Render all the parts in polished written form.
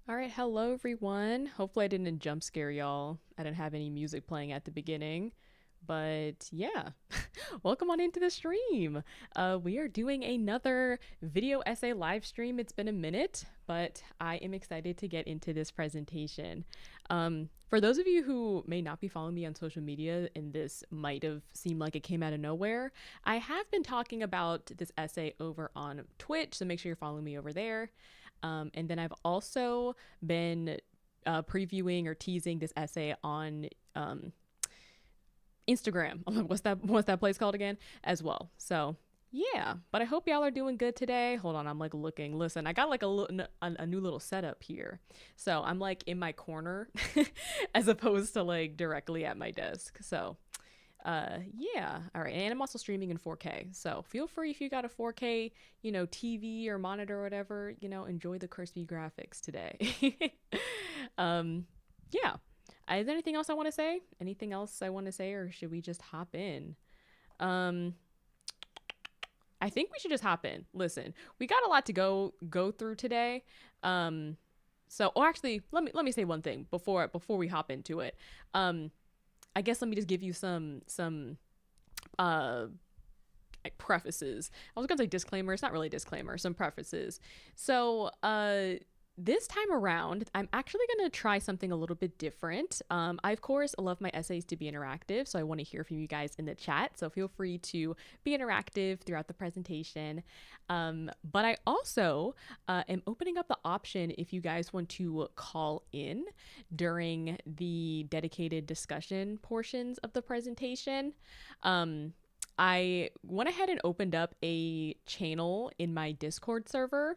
All right, hello everyone. Hopefully I didn't jump scare y'all. I didn't have any music playing at the beginning. But yeah, welcome on into the stream. We are doing another video essay live stream. It's been a minute, but I am excited to get into this presentation. For those of you who may not be following me on social media, and this might have seemed like it came out of nowhere, I have been talking about this essay over on Twitch, so make sure you're following me over there. And then I've also been previewing or teasing this essay on Instagram. What's that place called again? As well. So yeah, but I hope y'all are doing good today. Hold on, I'm like looking. Listen, I got like a new little setup here. So I'm like in my corner as opposed to like directly at my desk. So yeah, all right. And I'm also streaming in 4K, so feel free, if you got a 4K TV or monitor or whatever, enjoy the crispy graphics today. um yeah, is there anything else I want to say? Anything else I want to say, or should we just hop in? um I think we should just hop in. Listen, we got a lot to go through today. Actually, let me say one thing before we hop into it. I guess let me just give you some uh like prefaces. I was gonna say disclaimer. It's not really a disclaimer. Some prefaces. So this time around, I'm actually going to try something a little bit different. I, of course, love my essays to be interactive, so I want to hear from you guys in the chat. So feel free to be interactive throughout the presentation. But I also am opening up the option if you guys want to call in during the dedicated discussion portions of the presentation. I went ahead and opened up a channel in my Discord server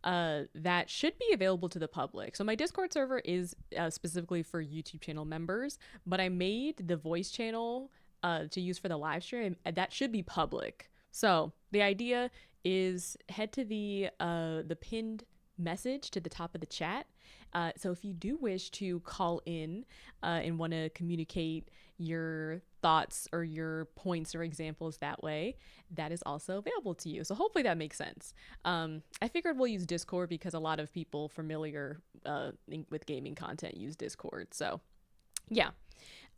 that should be available to the public. So my Discord server is specifically for YouTube channel members, but I made the voice channel to use for the live stream, and that should be public. So the idea is head to the pinned message to the top of the chat. So if you do wish to call in and want to communicate your thoughts or your points or examples that way, that is also available to you. So hopefully that makes sense. I figured we'll use Discord because a lot of people familiar with gaming content use Discord. So yeah,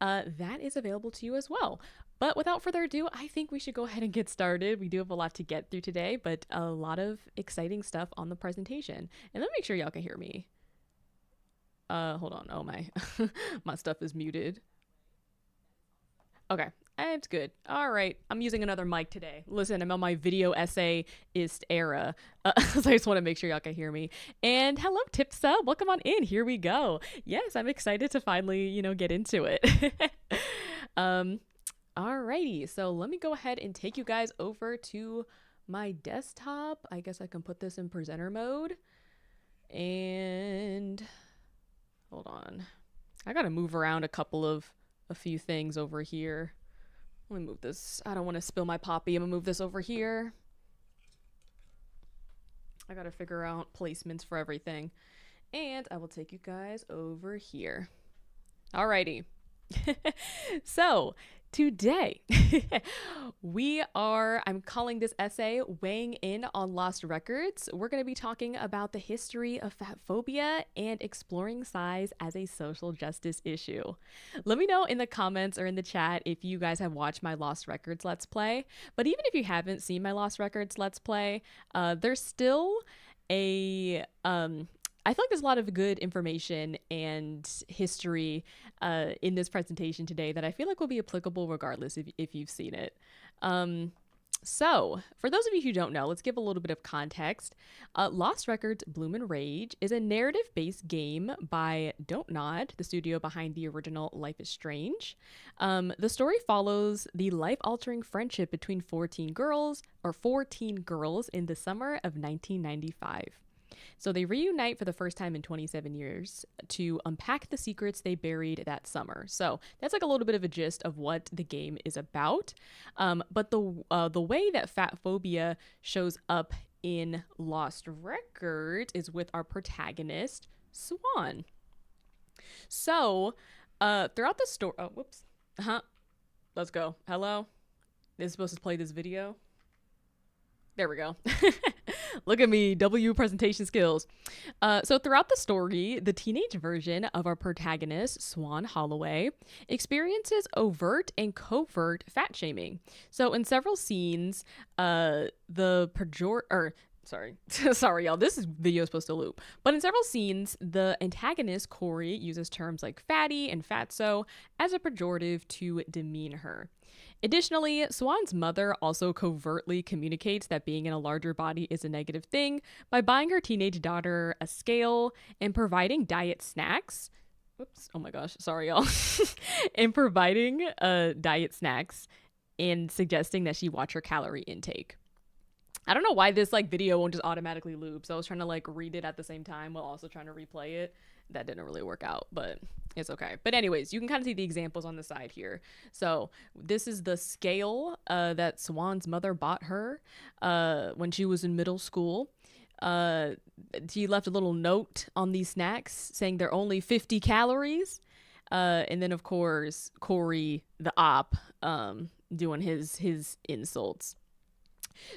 that is available to you as well. But without further ado, I think we should go ahead and get started. We do have a lot to get through today, but a lot of exciting stuff on the presentation. And let me make sure y'all can hear me. Hold on. Oh, my my stuff is muted. Okay, it's good. All right, I'm using another mic today. Listen, I'm on my video essayist era, so I just want to make sure y'all can hear me. And hello, Tipsa. Welcome on in. Here we go. Yes, I'm excited to finally, get into it. Alrighty, so let me go ahead and take you guys over to my desktop. I guess I can put this in presenter mode. And hold on. I gotta move around a few things over here. Let me move this. I don't want to spill my poppy. I'm gonna move this over here. I gotta figure out placements for everything. And I will take you guys over here. Alrighty. So today I'm calling this essay Weighing In on Lost Records. We're going to be talking about the history of fat phobia and exploring size as a social justice issue. Let me know in the comments or in the chat if you guys have watched my Lost Records Let's Play. But even if you haven't seen my Lost Records Let's Play, there's still I feel like there's a lot of good information and history in this presentation today that I feel like will be applicable regardless if you've seen it. So, for those of you who don't know, let's give a little bit of context. Lost Records Bloom and Rage is a narrative based game by Don't Nod, the studio behind the original Life is Strange. The story follows the life altering friendship between 14 girls in the summer of 1995. So they reunite for the first time in 27 years to unpack the secrets they buried that summer. So that's like a little bit of a gist of what the game is about. But the way that fat phobia shows up in Lost Records is with our protagonist, Swan. So throughout the story, let's go. Hello, is supposed to play this video. There we go. Look at me, W presentation skills. So throughout the story, the teenage version of our protagonist, Swan Holloway, experiences overt and covert fat shaming. So in several scenes, sorry, y'all, this video is supposed to loop. But in several scenes, the antagonist, Corey, uses terms like fatty and fatso as a pejorative to demean her. Additionally, Swan's mother also covertly communicates that being in a larger body is a negative thing by buying her teenage daughter a scale and providing diet snacks. Oops, oh my gosh, sorry y'all. And providing diet snacks and suggesting that she watch her calorie intake. I don't know why this video won't just automatically loop. So I was trying to read it at the same time while also trying to replay it. That didn't really work out, but it's okay. But anyways, you can kind of see the examples on the side here. So this is the scale that Swan's mother bought her when she was in middle school. She left a little note on these snacks saying they're only 50 calories. And then of course, Corey, the op, doing his insults.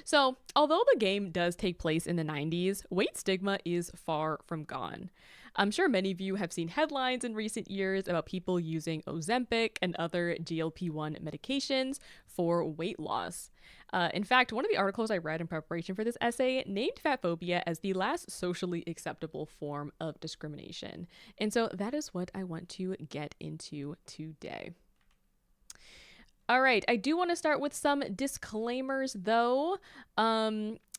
So, although the game does take place in the 90s, weight stigma is far from gone. I'm sure many of you have seen headlines in recent years about people using Ozempic and other GLP-1 medications for weight loss. In fact, one of the articles I read in preparation for this essay named fatphobia as the last socially acceptable form of discrimination. And so that is what I want to get into today. All right, I do want to start with some disclaimers though.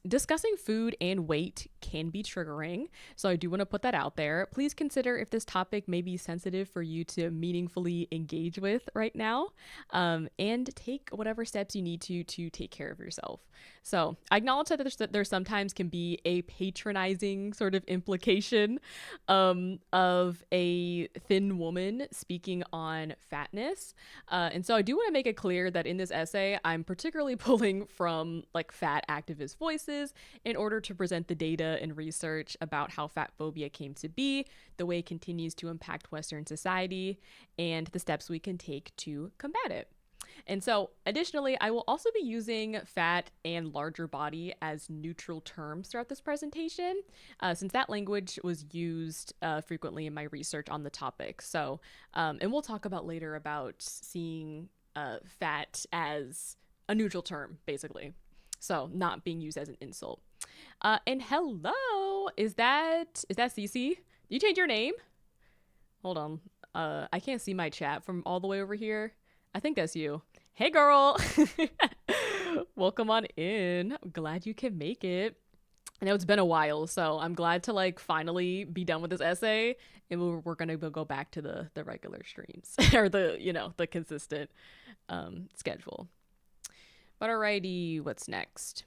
Discussing food and weight can be triggering, so I do want to put that out there. Please consider if this topic may be sensitive for you to meaningfully engage with right now, and take whatever steps you need to take care of yourself. So I acknowledge that there sometimes can be a patronizing sort of implication of a thin woman speaking on fatness, and so I do want to make it clear that in this essay, I'm particularly pulling from fat activist voices in order to present the data and research about how fat phobia came to be, the way it continues to impact Western society, and the steps we can take to combat it. And so, additionally, I will also be using fat and larger body as neutral terms throughout this presentation, since that language was used frequently in my research on the topic. So, and we'll talk about later about seeing fat as a neutral term, basically. So not being used as an insult. And hello, is that Cece? Did you change your name? Hold on. I can't see my chat from all the way over here. I think that's you. Hey girl. Welcome on in. I'm glad you can make it. I know it's been a while, so I'm glad to finally be done with this essay, and we're gonna go back to the regular streams or the consistent schedule. But alrighty, what's next?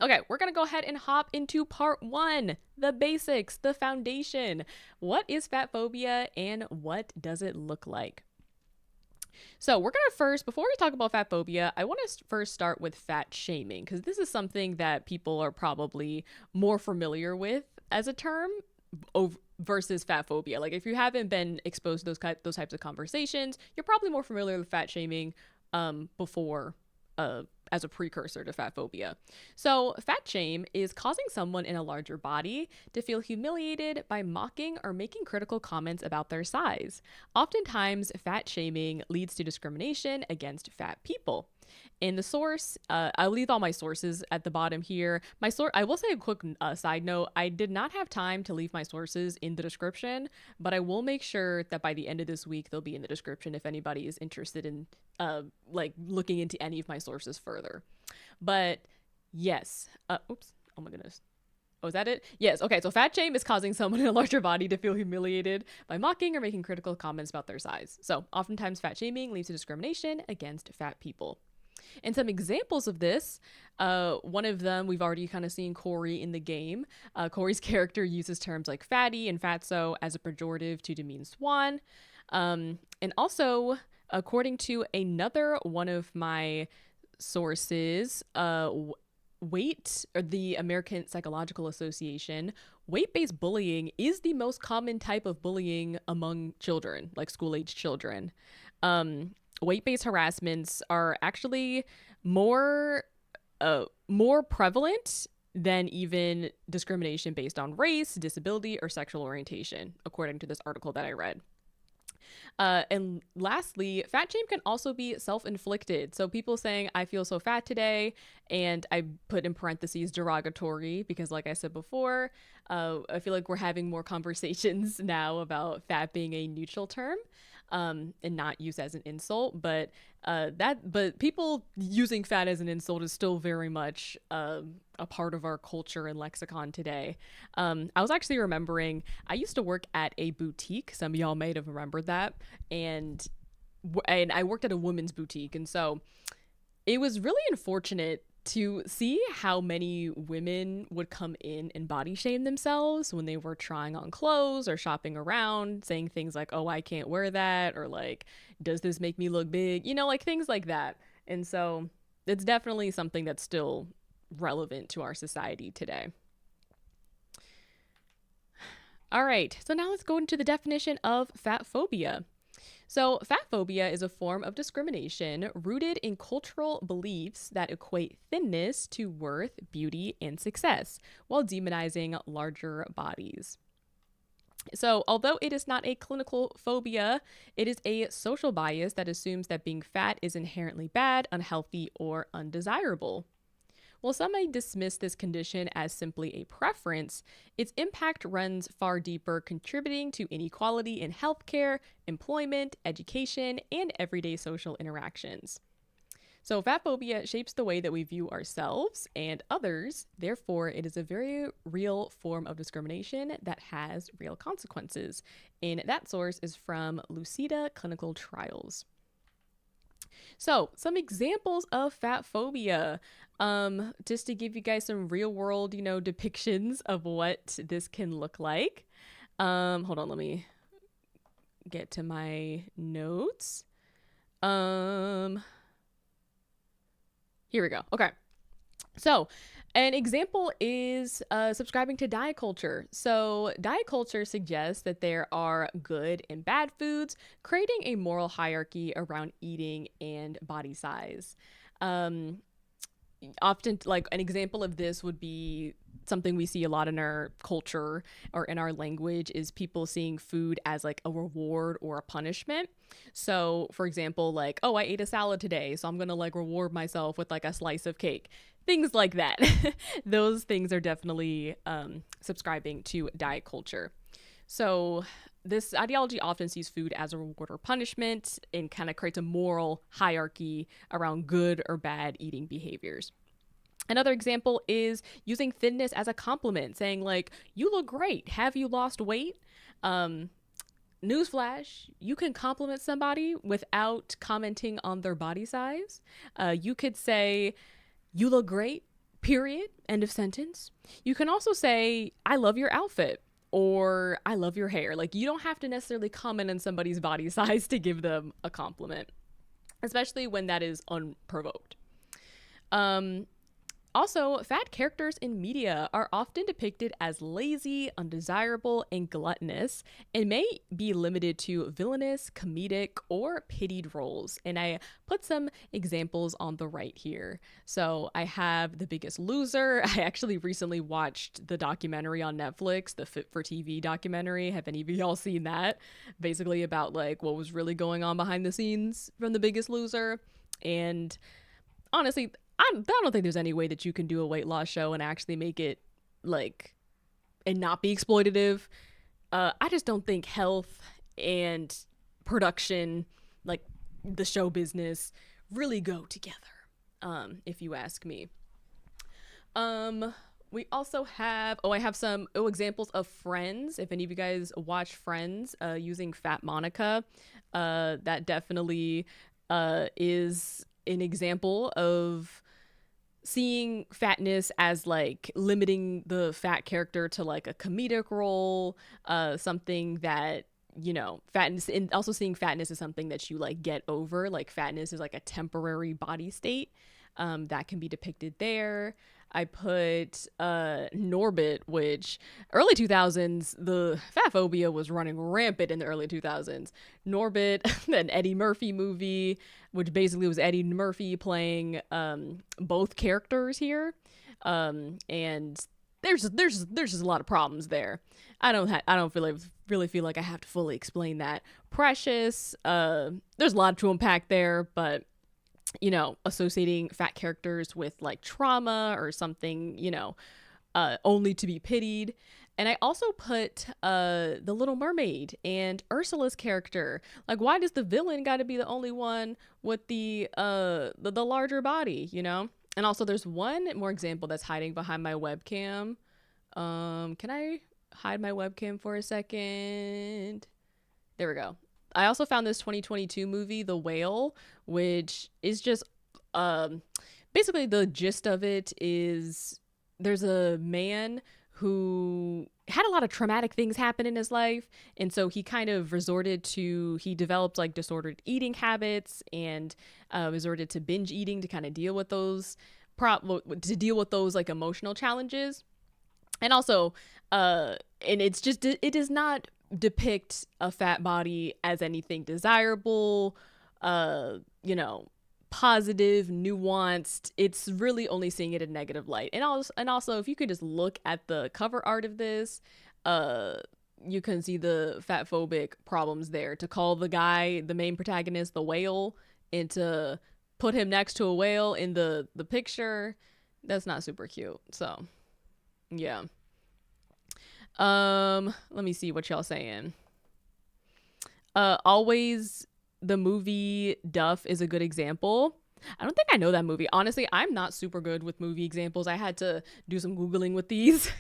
Okay, we're going to go ahead and hop into part 1, the basics, the foundation. What is fat phobia and what does it look like? So we're going to first, before we talk about fat phobia, I want to first start with fat shaming, because this is something that people are probably more familiar with as a term versus fat phobia. If you haven't been exposed to those types of conversations, you're probably more familiar with fat shaming before as a precursor to fat phobia. So fat shame is causing someone in a larger body to feel humiliated by mocking or making critical comments about their size. Oftentimes, fat shaming leads to discrimination against fat people. In the source, I'll leave all my sources at the bottom here. I will say a quick side note. I did not have time to leave my sources in the description, but I will make sure that by the end of this week they'll be in the description if anybody is interested in like looking into any of my sources further. But yes, oops, oh my goodness. Oh, is that it? Yes. Okay. So fat shame is causing someone in a larger body to feel humiliated by mocking or making critical comments about their size. So oftentimes fat shaming leads to discrimination against fat people. And some examples of this, one of them, we've already kind of seen Corey in the game. Corey's character uses terms like fatty and fatso as a pejorative to demean Swan. And also, according to another one of my sources, weight, or the American Psychological Association, weight-based bullying is the most common type of bullying among children, like school-age children. Weight-based harassments are actually more prevalent than even discrimination based on race, disability, or sexual orientation, according to this article that I read. And lastly, fat shame can also be self-inflicted. So people saying, I feel so fat today, and I put in parentheses derogatory because, like I said before, I feel like we're having more conversations now about fat being a neutral term. And not used as an insult, but people using fat as an insult is still very much a part of our culture and lexicon today. I was actually remembering, I used to work at a boutique. Some of y'all may have remembered that, and I worked at a women's boutique, and so it was really unfortunate to see how many women would come in and body shame themselves when they were trying on clothes or shopping around, saying things like, oh, I can't wear that, or like, does this make me look big? You know, like things like that. And so it's definitely something that's still relevant to our society today. All right, so now let's go into the definition of fat phobia. So, fat phobia is a form of discrimination rooted in cultural beliefs that equate thinness to worth, beauty, and success, while demonizing larger bodies. So, although it is not a clinical phobia, it is a social bias that assumes that being fat is inherently bad, unhealthy, or undesirable. While some may dismiss this condition as simply a preference, its impact runs far deeper, contributing to inequality in healthcare, employment, education, and everyday social interactions. So fat phobia shapes the way that we view ourselves and others. Therefore, it is a very real form of discrimination that has real consequences. And that source is from Lucida Clinical Trials. So, some examples of fat phobia, just to give you guys some real world, depictions of what this can look like. Hold on, let me get to my notes. Here we go. Okay. So, an example is subscribing to diet culture. So, diet culture suggests that there are good and bad foods, creating a moral hierarchy around eating and body size. Often, like an example of this would be something we see a lot in our culture or in our language is people seeing food as like a reward or a punishment. So, for example, like, oh, I ate a salad today, so I'm going to like reward myself with like a slice of cake. Things like that. Those things are definitely subscribing to diet culture. So this ideology often sees food as a reward or punishment and kind of creates a moral hierarchy around good or bad eating behaviors. Another example is using thinness as a compliment, saying like, you look great. Have you lost weight? Newsflash, you can compliment somebody without commenting on their body size. You could say, you look great, period, end of sentence. You can also say, I love your outfit, or I love your hair. Like, you don't have to necessarily comment on somebody's body size to give them a compliment, especially when that is unprovoked. Also, fat characters in media are often depicted as lazy, undesirable, and gluttonous, and may be limited to villainous, comedic, or pitied roles. And I put some examples on the right here. So I have The Biggest Loser. I actually recently watched the documentary on Netflix, the Fit for TV documentary. Have any of y'all seen that? Basically about like what was really going on behind the scenes from The Biggest Loser. And honestly, I don't think there's any way that you can do a weight loss show and actually make it like and not be exploitative. I just don't think health and production, like the show business, really go together. If you ask me. We also have I have some examples of Friends. If any of you guys watch Friends, using Fat Monica, that definitely is an example of seeing fatness as like limiting the fat character to like a comedic role, something that fatness, and also seeing fatness as something that you like get over. Like fatness is like a temporary body state, that can be depicted there. I put Norbit, which early 2000s, the fat phobia was running rampant in the early 2000s. Norbit, an Eddie Murphy movie, which basically was Eddie Murphy playing both characters here. And there's just a lot of problems there. I don't really feel like I have to fully explain that. Precious, there's a lot to unpack there, but associating fat characters with like trauma or something, only to be pitied. And I also put The Little Mermaid and Ursula's character. Like, why does the villain got to be the only one with the larger body, And also, there's one more example that's hiding behind my webcam. Can I hide my webcam for a second? There we go. I also found this 2022 movie, The Whale, which is just basically the gist of it is there's a man who had a lot of traumatic things happen in his life, and so he kind of he developed like disordered eating habits and resorted to binge eating to kind of deal with those like emotional challenges. And also and it does not depict a fat body as anything desirable, positive, nuanced. It's really only seeing it in negative light. And also if you could just look at the cover art of this, you can see the fat phobic problems there. To call the main protagonist, the whale, and to put him next to a whale in the picture, that's not super cute. So yeah. Let me see what y'all saying. Always, the movie Duff is a good example. I don't think I know that movie. Honestly, I'm not super good with movie examples. I had to do some Googling with these.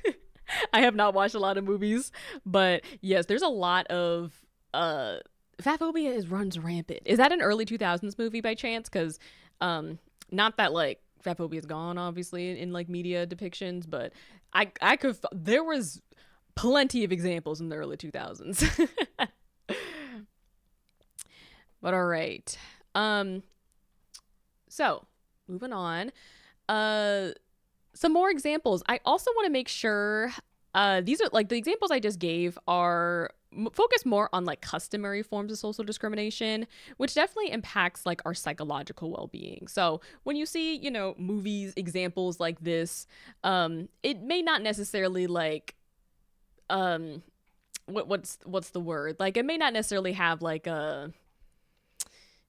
I have not watched a lot of movies, but yes, there's a lot of, fat phobia runs rampant. Is that an early 2000s movie by chance? Cause, not that like fat phobia is gone, obviously, in like media depictions, but there was plenty of examples in the early 2000s. But all right. So moving on. Some more examples. I also want to make sure these are like the examples I just gave are focused more on like customary forms of social discrimination, which definitely impacts like our psychological well-being. So when you see, movies, examples like this, it may not necessarily like what's the word? Like it may not necessarily have like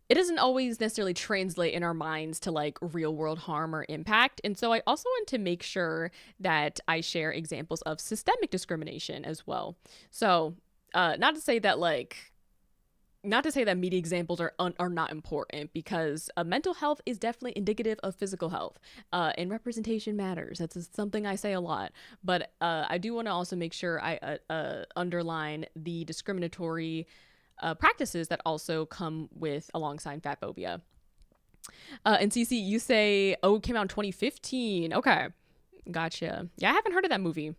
it doesn't always necessarily translate in our minds to like real world harm or impact. And so I also want to make sure that I share examples of systemic discrimination as well. So not to say that media examples are not important, because mental health is definitely indicative of physical health, and representation matters. That's something I say a lot, but I do want to also make sure I underline the discriminatory practices that also come alongside fat phobia. And CC, you say, it came out in 2015. Okay, gotcha. Yeah, I haven't heard of that movie.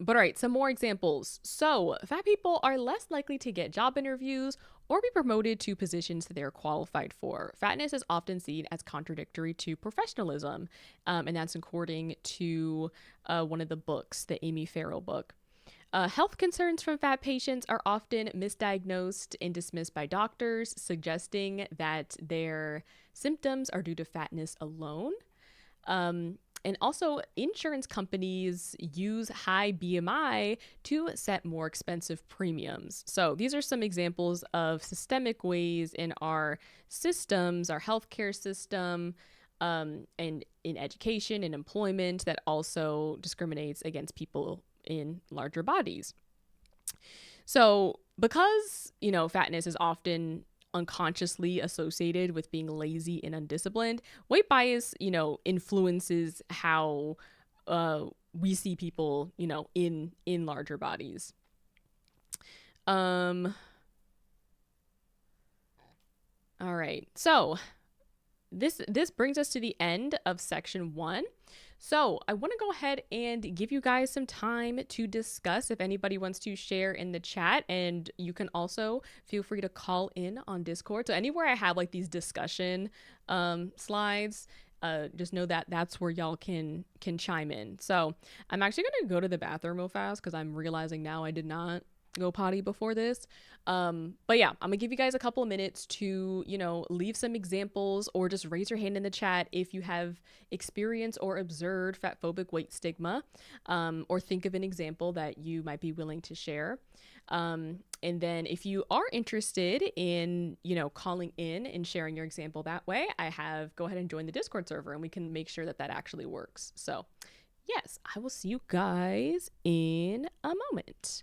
But all right, some more examples. So, fat people are less likely to get job interviews or be promoted to positions that they're qualified for. Fatness is often seen as contradictory to professionalism, and that's according to one of the books, the Amy Farrell book. Health concerns from fat patients are often misdiagnosed and dismissed by doctors, suggesting that their symptoms are due to fatness alone. And also, insurance companies use high BMI to set more expensive premiums. So, these are some examples of systemic ways in our systems, our healthcare system, and in education and employment that also discriminates against people in larger bodies. So, because, fatness is often unconsciously associated with being lazy and undisciplined, weight bias, influences how we see people, in larger bodies. All right. So, this brings us to the end of section 1. So I want to go ahead and give you guys some time to discuss if anybody wants to share in the chat, and you can also feel free to call in on Discord. So anywhere I have like these discussion slides, just know that that's where y'all can chime in. So I'm actually going to go to the bathroom real fast because I'm realizing now I did not go potty before this. But yeah, I'm gonna give you guys a couple of minutes to, leave some examples or just raise your hand in the chat if you have experienced or observed fatphobic weight stigma, or think of an example that you might be willing to share. And then if you are interested in, calling in and sharing your example that way, go ahead and join the Discord server and we can make sure that that actually works. So yes, I will see you guys in a moment.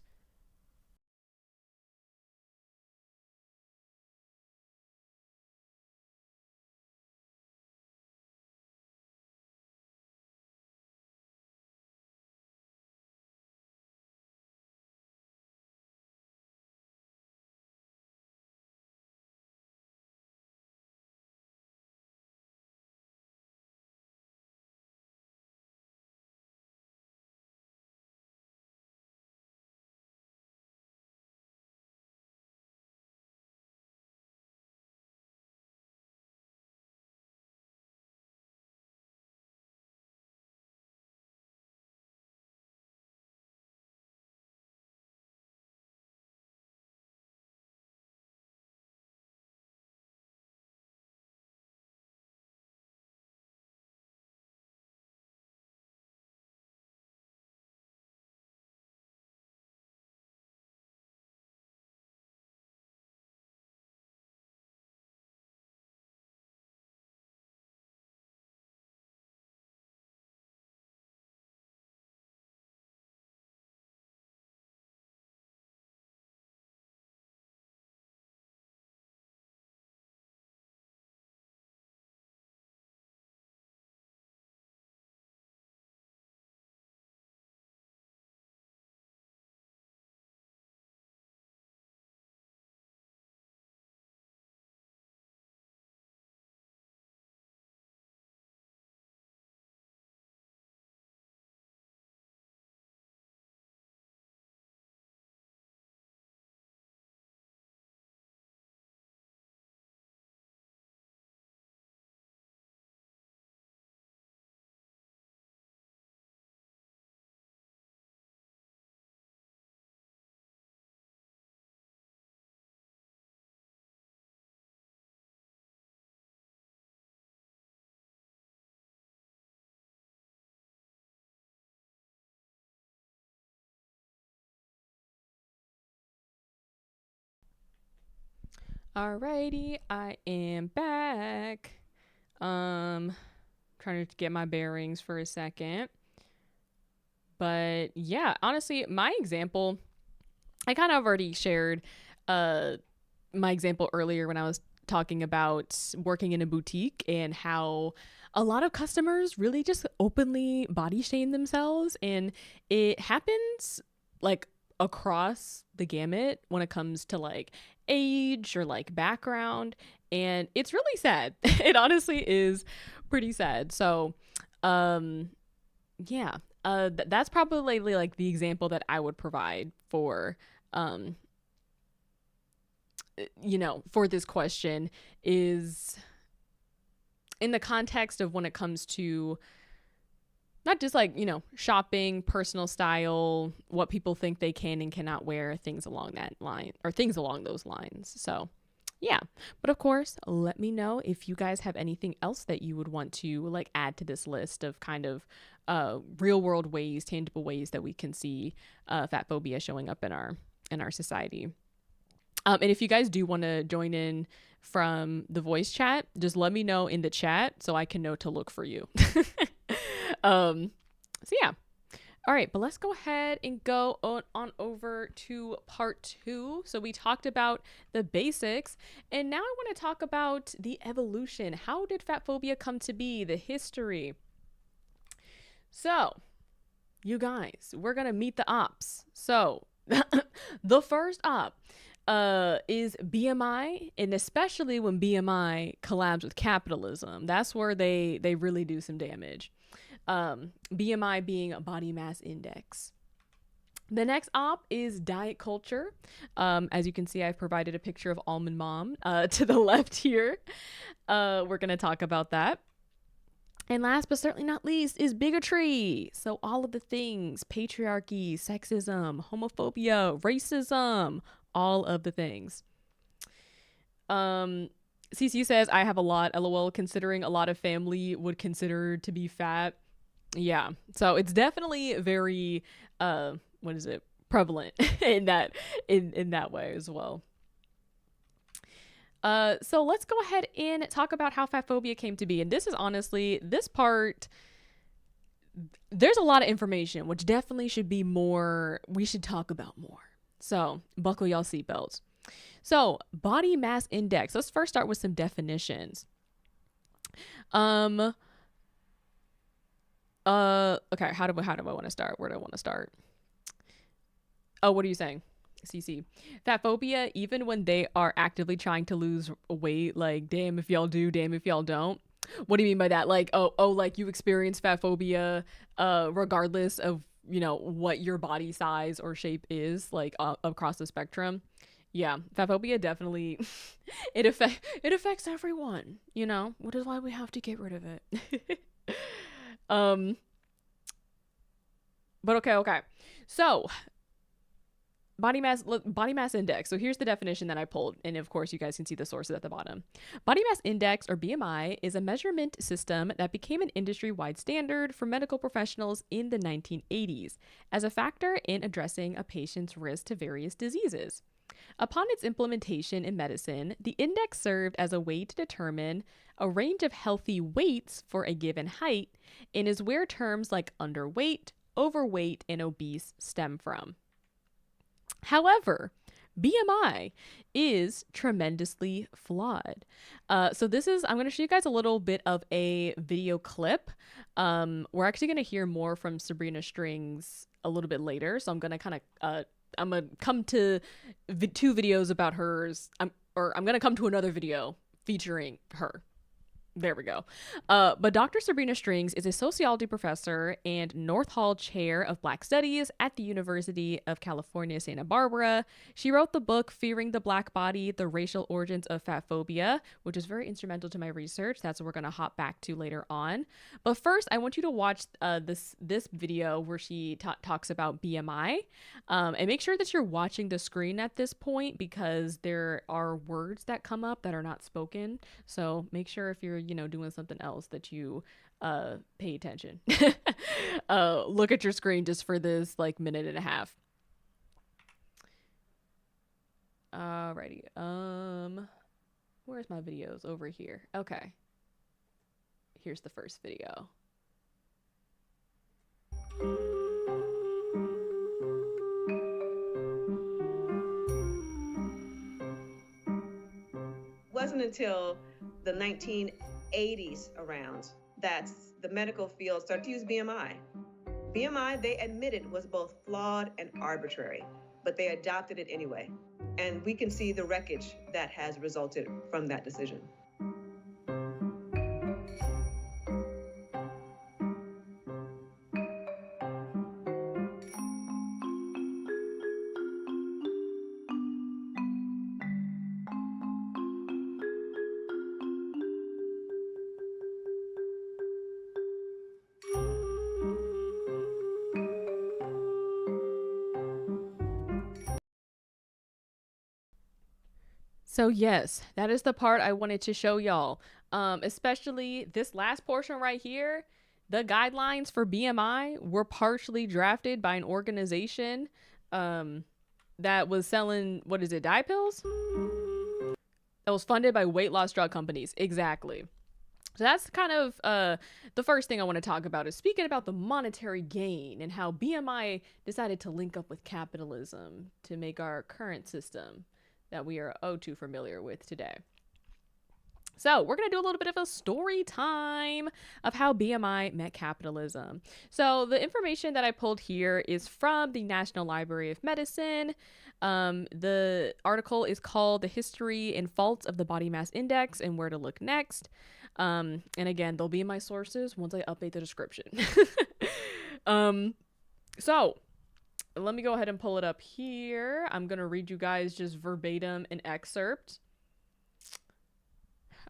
Alrighty, I am back. Trying to get my bearings for a second. But yeah, honestly, my example, I kind of already shared my example earlier when I was talking about working in a boutique and how a lot of customers really just openly body shame themselves, and it happens like across the gamut when it comes to like age or like background, and it's really sad. It honestly is pretty sad. So yeah, that's probably like the example that I would provide for um for this question, is in the context of when it comes to not just like, shopping, personal style, what people think they can and cannot wear, things along that line or things along those lines. So Yeah. But of course, let me know if you guys have anything else that you would want to like add to this list of kind of real world ways, tangible ways that we can see fat phobia showing up in our society. And if you guys do want to join in from the voice chat, just let me know in the chat so I can know to look for you. um, so yeah. All right, but let's go ahead and go on over to part 2. So we talked about the basics, and now I want to talk about the evolution. How did fat phobia come to be? The history. So, you guys, we're going to meet the ops. So, the first op is BMI, and especially when BMI collabs with capitalism. That's where they really do some damage. BMI being a body mass index. The next op is diet culture. As you can see, I've provided a picture of Almond Mom to the left here. We're going to talk about that. And last but certainly not least is bigotry. So all of the things, patriarchy, sexism, homophobia, racism, all of the things. CC says, I have a lot, LOL, considering a lot of family would consider to be fat. Yeah. So it's definitely very, what is it? Prevalent in that way as well. So let's go ahead and talk about how fat phobia came to be. And this is honestly, this part, there's a lot of information, which definitely should be more, we should talk about more. So buckle y'all seatbelts. So body mass index. Let's first start with some definitions. Okay, how do I want to start? Where do I want to start? Oh, what are you saying? CC. Fat phobia, even when they are actively trying to lose weight, like, damn if y'all do, damn if y'all don't. What do you mean by that? Like, like you experience fat phobia regardless of, you know, what your body size or shape is, like across the spectrum. Yeah, fat phobia definitely it affects everyone, you know, which is why we have to get rid of it. But okay. So, body mass index. So here's the definition that I pulled, and of course you guys can see the sources at the bottom. Body mass index, or BMI, is a measurement system that became an industry-wide standard for medical professionals in the 1980s as a factor in addressing a patient's risk to various diseases. Upon its implementation in medicine, the index served as a way to determine a range of healthy weights for a given height, and is where terms like underweight, overweight, and obese stem from. However, BMI is tremendously flawed. So I'm going to show you guys a little bit of a video clip. We're actually going to hear more from Sabrina Strings a little bit later. So I'm going to kind of, I'm going to come to 2 videos about hers. I'm going to come to another video featuring her. There we go. But Dr. Sabrina Strings is a sociology professor and North Hall Chair of Black Studies at the University of California, Santa Barbara. She wrote the book Fearing the Black Body, The Racial Origins of Fat Phobia, which is very instrumental to my research. That's what we're going to hop back to later on. But first, I want you to watch this video where she talks about BMI. And make sure that you're watching the screen at this point because there are words that come up that are not spoken. So make sure if you're doing something else that you pay attention. Look at your screen just for this like minute and a half. Alrighty. Where's my videos? Over here. Okay. Here's the first video. Wasn't until the 1980s around that the medical field started to use BMI. BMI, they admitted, was both flawed and arbitrary, but they adopted it anyway. And we can see the wreckage that has resulted from that decision. So yes, that is the part I wanted to show y'all. Especially this last portion right here. The guidelines for BMI were partially drafted by an organization um, that was selling, what is it, diet pills? That was funded by weight loss drug companies. Exactly. So that's kind of the first thing I want to talk about is speaking about the monetary gain and how BMI decided to link up with capitalism to make our current system that we are oh too familiar with today. So we're going to do a little bit of a story time of how BMI met capitalism. So the information that I pulled here is from the National Library of Medicine. The article is called The History and Faults of the Body Mass Index and Where to Look Next. And again, they'll be in my sources once I update the description. So let me go ahead and pull it up here. I'm going to read you guys just verbatim an excerpt.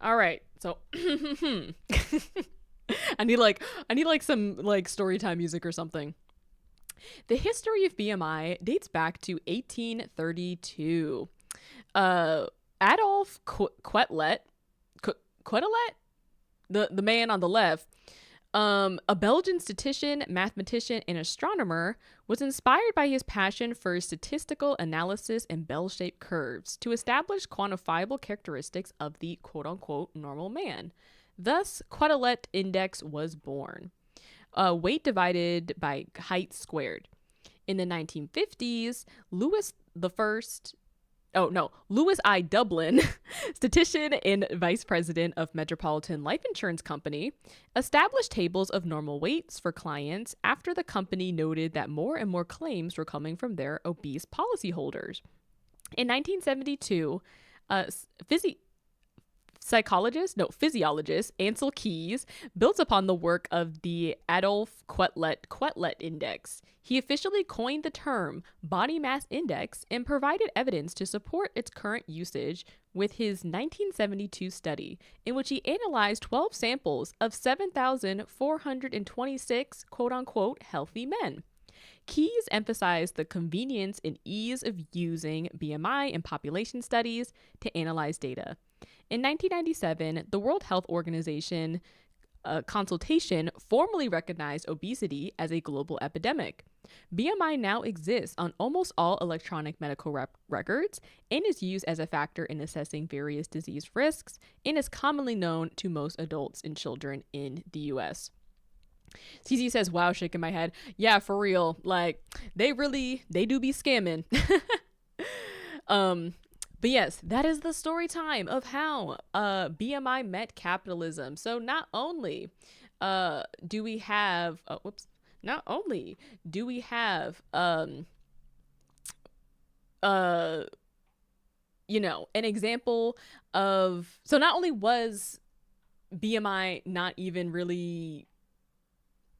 All right. So I need some like story time music or something. The history of BMI dates back to 1832. Adolf Quetelet, the man on the left, a Belgian statistician, mathematician, and astronomer, was inspired by his passion for statistical analysis and bell-shaped curves to establish quantifiable characteristics of the quote-unquote normal man. Thus, Quetelet index was born. Weight divided by height squared. In the 1950s, Louis I. Dublin, statistician and vice president of Metropolitan Life Insurance Company, established tables of normal weights for clients after the company noted that more and more claims were coming from their obese policyholders. In 1972, physiologist Ansel Keys built upon the work of the Adolf Quetelet Index. He officially coined the term body mass index and provided evidence to support its current usage with his 1972 study, in which he analyzed 12 samples of 7,426 quote-unquote healthy men. Keys emphasized the convenience and ease of using BMI in population studies to analyze data. In 1997, the World Health Organization consultation formally recognized obesity as a global epidemic. BMI now exists on almost all electronic medical records and is used as a factor in assessing various disease risks and is commonly known to most adults and children in the U.S. CZ says, wow, shaking my head. Yeah, for real. Like, they do be scamming. But yes, that is the story time of how BMI met capitalism. So not only do we have an example of, so not only was BMI not even really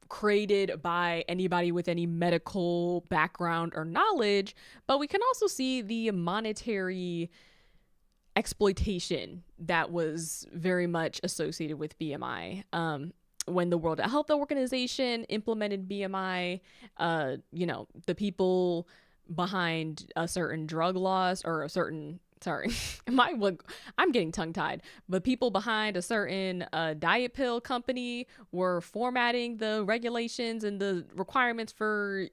created by anybody with any medical background or knowledge, but we can also see the monetary exploitation that was very much associated with BMI. When the World Health Organization implemented BMI, the people behind a certain drug laws or a certain I'm getting tongue-tied, but people behind a certain diet pill company were formatting the regulations and the requirements for,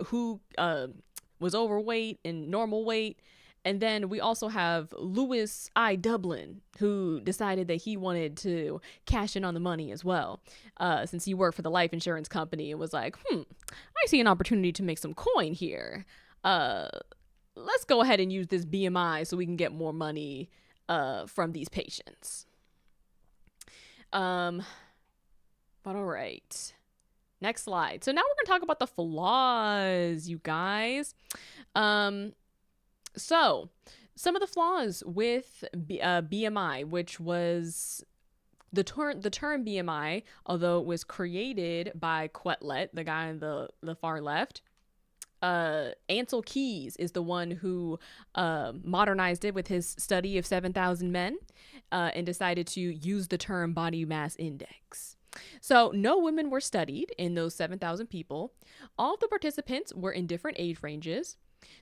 who was overweight and normal weight. And then we also have Louis I. Dublin, who decided that he wanted to cash in on the money as well, since he worked for the life insurance company and was like, I see an opportunity to make some coin here. Let's go ahead and use this BMI so we can get more money from these patients. But all right. Next slide. So now we're going to talk about the flaws, you guys. So some of the flaws with BMI, which was the term BMI, although it was created by Quetelet, the guy on the far left, Ansel Keys is the one who modernized it with his study of 7,000 men and decided to use the term body mass index. So no women were studied in those 7,000 people. All of the participants were in different age ranges.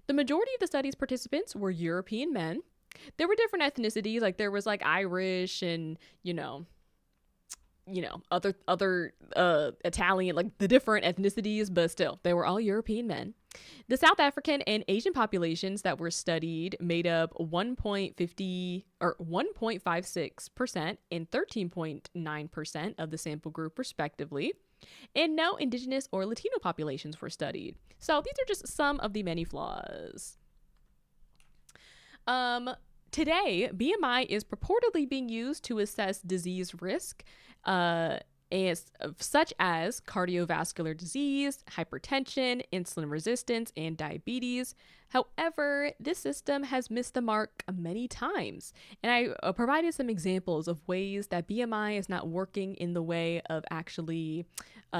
The majority of the study's participants were European men. There were different ethnicities, like there was like Irish and other Italian, like the different ethnicities, but still they were all European men. The South African and Asian populations that were studied made up 1.56% and 13.9% of the sample group respectively, and no indigenous or Latino populations were studied. So these are just some of the many flaws. Today, BMI is purportedly being used to assess disease risk, such as cardiovascular disease, hypertension, insulin resistance, and diabetes. However, this system has missed the mark many times, and I provided some examples of ways that BMI is not working in the way of actually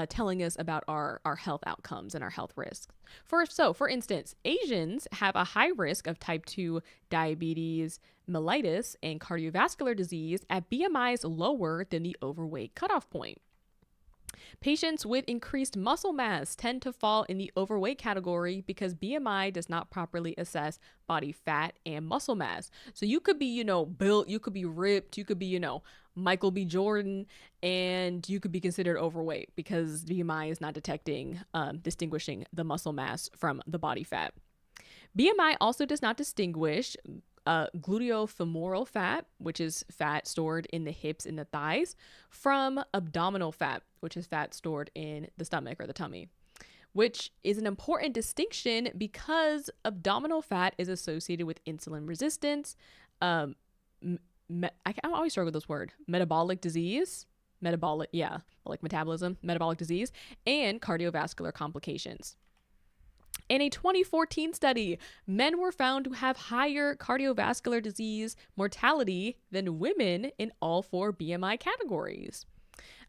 telling us about our health outcomes and our health risks. For instance, Asians have a high risk of type 2 diabetes, mellitus, and cardiovascular disease at BMIs lower than the overweight cutoff point. Patients with increased muscle mass tend to fall in the overweight category because BMI does not properly assess body fat and muscle mass. So you could be, built, you could be ripped, you could be, Michael B. Jordan, and you could be considered overweight because BMI is not distinguishing the muscle mass from the body fat. BMI also does not distinguish gluteofemoral fat, which is fat stored in the hips and the thighs, from abdominal fat, which is fat stored in the stomach or the tummy, which is an important distinction because abdominal fat is associated with insulin resistance. I always struggle with this word, metabolic disease, like metabolism, metabolic disease, and cardiovascular complications. In a 2014 study, men were found to have higher cardiovascular disease mortality than women in all 4 BMI categories.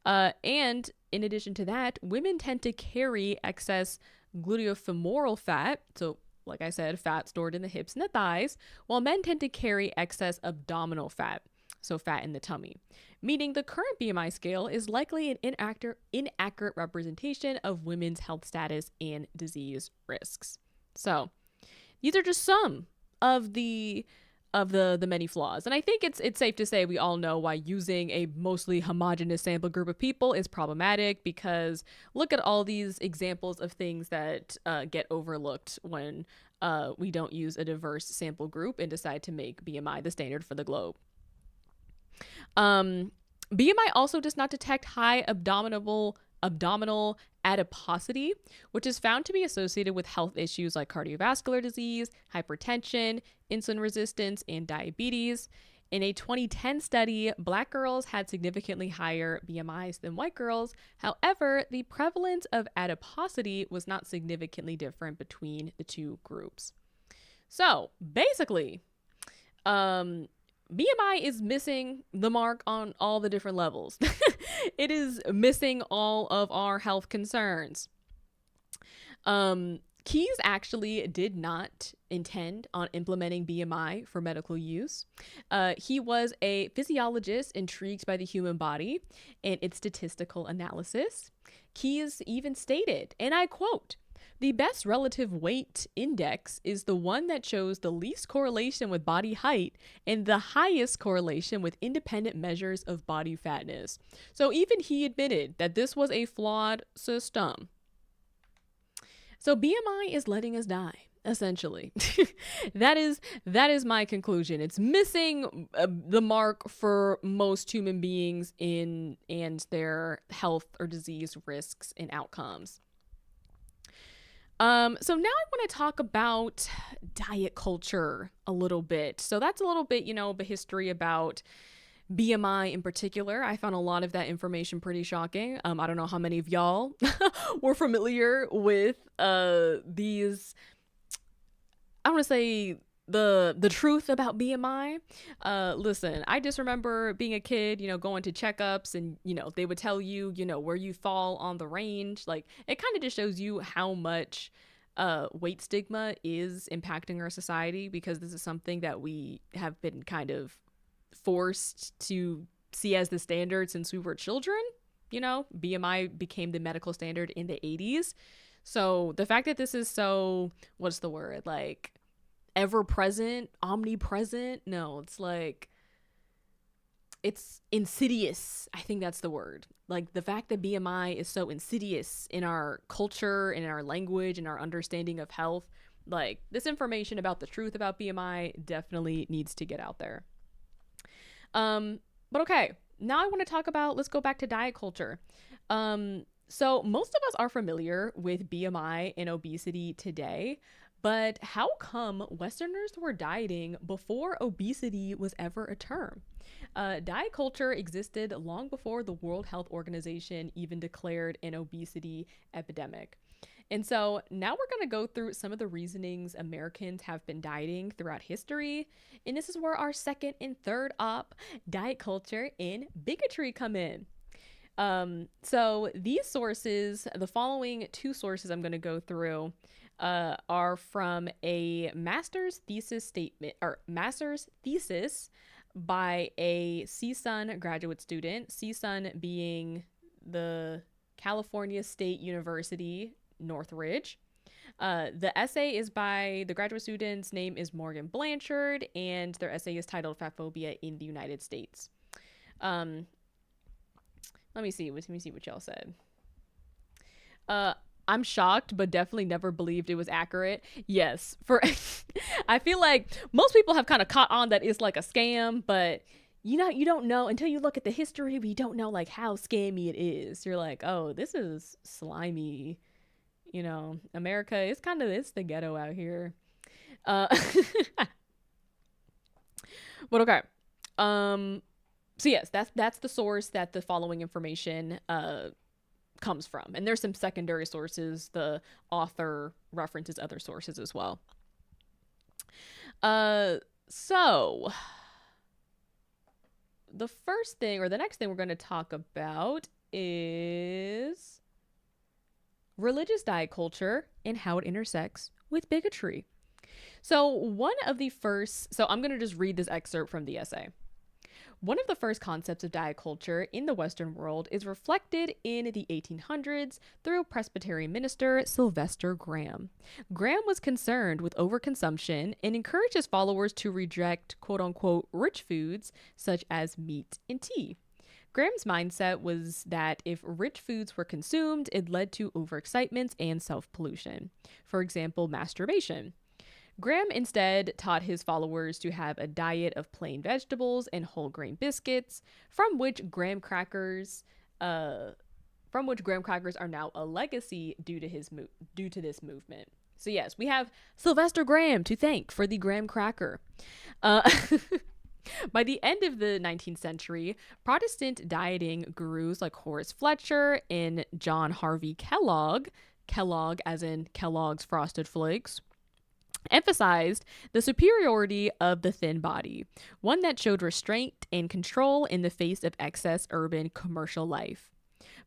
And in addition to that, women tend to carry excess gluteofemoral fat, so like I said, fat stored in the hips and the thighs, while men tend to carry excess abdominal fat, so fat in the tummy, meaning the current BMI scale is likely an inaccurate representation of women's health status and disease risks. So these are just some of the many flaws. And I think it's safe to say we all know why using a mostly homogenous sample group of people is problematic, because look at all these examples of things that get overlooked when we don't use a diverse sample group and decide to make BMI the standard for the globe. BMI also does not detect high abdominal adiposity, which is found to be associated with health issues like cardiovascular disease, hypertension, insulin resistance, and diabetes. In a 2010 study, Black girls had significantly higher BMIs than white girls. However, the prevalence of adiposity was not significantly different between the two groups. So basically, BMI is missing the mark on all the different levels. It is missing all of our health concerns. Keyes actually did not intend on implementing BMI for medical use. He was a physiologist intrigued by the human body and its statistical analysis. Keyes even stated, and I quote, "The best relative weight index is the one that shows the least correlation with body height and the highest correlation with independent measures of body fatness." So even he admitted that this was a flawed system. So BMI is letting us die, essentially. That is my conclusion. It's missing the mark for most human beings and their health or disease risks and outcomes. So now I want to talk about diet culture a little bit. So that's a little bit, the history about BMI in particular. I found a lot of that information pretty shocking. I don't know how many of y'all were familiar with these, I want to say the truth about BMI. Listen, I just remember being a kid, going to checkups and, they would tell you, where you fall on the range. Like, it kind of just shows you how much weight stigma is impacting our society, because this is something that we have been kind of forced to see as the standard since we were children. BMI became the medical standard in the 80s. So the fact that this is so, what's the word? Like, ever present, omnipresent. No, it's like, it's insidious. I think that's the word. Like the fact that BMI is so insidious in our culture, in our language, in our understanding of health. Like this information about the truth about BMI definitely needs to get out there. But okay, now I want to talk about, let's go back to diet culture. So most of us are familiar with BMI and obesity today, but how come Westerners were dieting before obesity was ever a term? Diet culture existed long before the World Health Organization even declared an obesity epidemic. And so now we're going to go through some of the reasonings Americans have been dieting throughout history. And this is where our second and third op, diet culture and bigotry, come in. So these sources, the following two sources I'm going to go through, are from a master's thesis by a CSUN graduate student, CSUN being the California State University, Northridge. The essay is by the graduate student's name is Morgan Blanchard, and their essay is titled "Fatphobia in the United States." Let me see what y'all said. I'm shocked, but definitely never believed it was accurate. Yes, I feel like most people have kind of caught on that it's like a scam, but you don't know until you look at the history, but you don't know like how scammy it is. You're like, oh, this is slimy. America is it's the ghetto out here. But okay. So yes, that's the source that the following information comes from. And there's some secondary sources. The author references other sources as well. So the first thing, or the next thing we're going to talk about is religious diet culture and how it intersects with bigotry. So I'm going to just read this excerpt from the essay. One of the first concepts of diet culture in the Western world is reflected in the 1800s through Presbyterian minister Sylvester Graham. Graham was concerned with overconsumption and encouraged his followers to reject quote-unquote rich foods such as meat and tea. Graham's mindset was that if rich foods were consumed, it led to overexcitement and self-pollution. For example, masturbation. Graham instead taught his followers to have a diet of plain vegetables and whole grain biscuits, from which graham crackers are now a legacy due to this movement. So yes, we have Sylvester Graham to thank for the graham cracker. By the end of the 19th century, Protestant dieting gurus like Horace Fletcher and John Harvey Kellogg as in Kellogg's Frosted Flakes, emphasized the superiority of the thin body, one that showed restraint and control in the face of excess urban commercial life.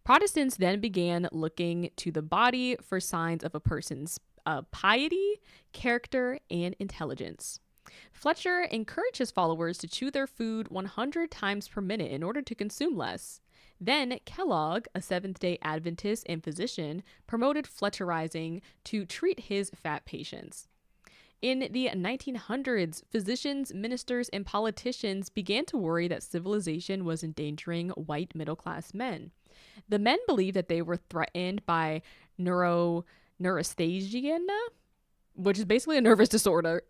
Protestants then began looking to the body for signs of a person's piety, character, and intelligence. Fletcher encouraged his followers to chew their food 100 times per minute in order to consume less. Then Kellogg, a Seventh-day Adventist and physician, promoted Fletcherizing to treat his fat patients. In the 1900s, physicians, ministers, and politicians began to worry that civilization was endangering white middle-class men. The men believed that they were threatened by neurasthenia, which is basically a nervous disorder,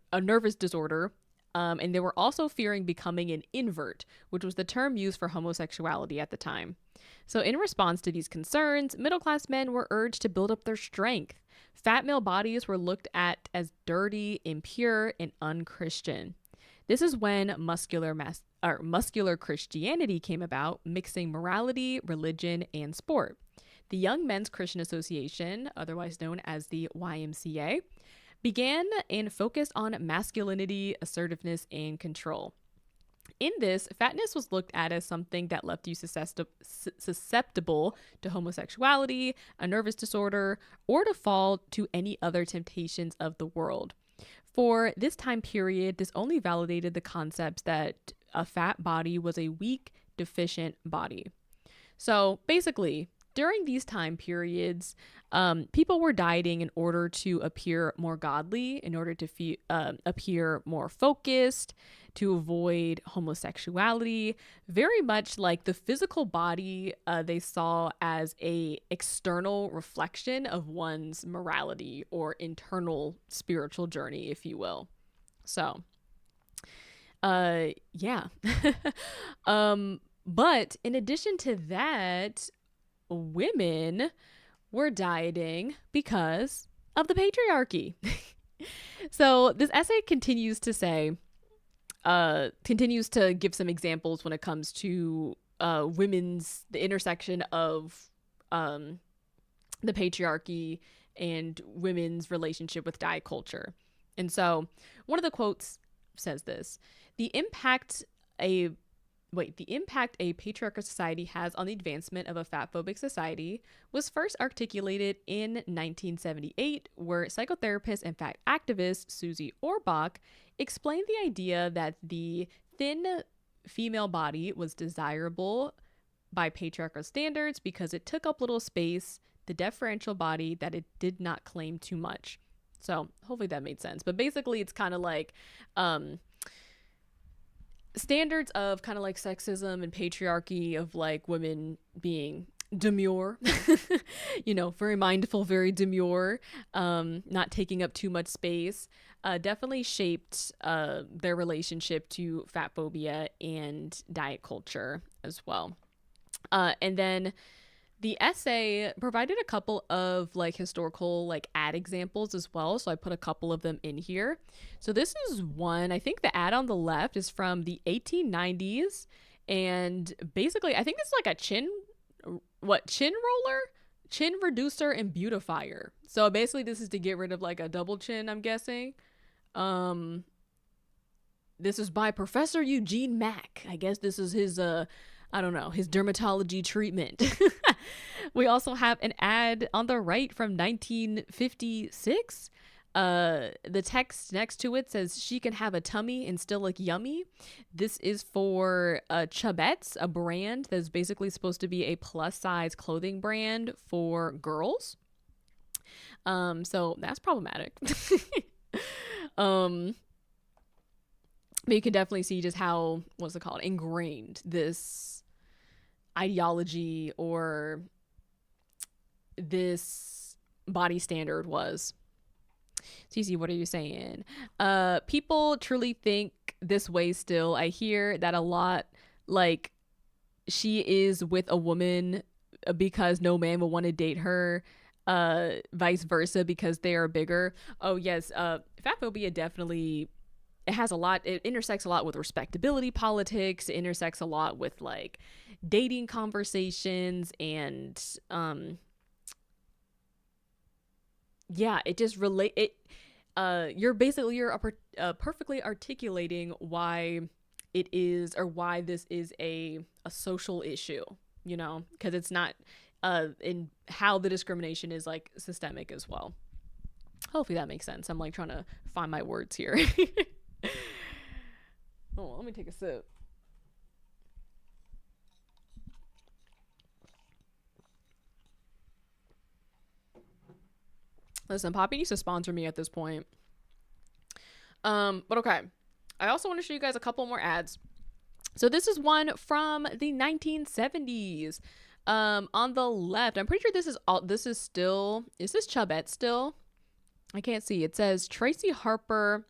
and they were also fearing becoming an invert, which was the term used for homosexuality at the time. So in response to these concerns, middle-class men were urged to build up their strength. Fat male bodies were looked at as dirty, impure, and unchristian. This is when muscular Christianity came about, mixing morality, religion, and sport. The Young Men's Christian Association, otherwise known as the YMCA, began and focused on masculinity, assertiveness, and control. In this, fatness was looked at as something that left you susceptible to homosexuality, a nervous disorder, or to fall to any other temptations of the world. For this time period, this only validated the concepts that a fat body was a weak, deficient body. So basically, during these time periods, people were dieting in order to appear more godly, in order to appear more focused, to avoid homosexuality. Very much like the physical body, they saw as a external reflection of one's morality or internal spiritual journey, if you will. So, yeah. But in addition to that, women were dieting because of the patriarchy. So this essay continues to say, continues to give some examples when it comes to the intersection of the patriarchy and women's relationship with diet culture. And so one of the quotes says this: the impact a patriarchal society has on the advancement of a fatphobic society was first articulated in 1978, where psychotherapist and fat activist Susie Orbach explained the idea that the thin female body was desirable by patriarchal standards because it took up little space, the deferential body that it did not claim too much. So hopefully that made sense. But basically it's kind of like standards of kind of like sexism and patriarchy of like women being demure, very mindful, very demure, not taking up too much space, definitely shaped their relationship to fat phobia and diet culture as well. And then the essay provided a couple of like historical like ad examples as well. So I put a couple of them in here. So this is one, I think the ad on the left is from the 1890s. And basically, I think it's like a chin roller, chin reducer and beautifier. So basically this is to get rid of like a double chin, I'm guessing. This is by Professor Eugene Mack. I guess this is his, his dermatology treatment. We also have an ad on the right from 1956. The text next to it says she can have a tummy and still look yummy. This is for Chubettes, a brand that's basically supposed to be a plus size clothing brand for girls. So that's problematic. But you can definitely see just how, ingrained this ideology or this body standard was. Cece, what are you saying? People truly think this way still. I hear that a lot, like she is with a woman because no man will want to date her, vice versa because they are bigger. Oh yes, fatphobia definitely, it intersects a lot with respectability politics. It intersects a lot with like dating conversations and it just you're perfectly articulating why it is, or why this is a social issue, because it's not in how the discrimination is like systemic as well. Hopefully that makes sense. I'm like trying to find my words here. Oh, let me take a sip. Listen, Poppy needs to sponsor me at this point. But okay. I also want to show you guys a couple more ads. So this is one from the 1970s. On the left, I'm pretty sure is this Chubette still? I can't see. It says Tracy Harper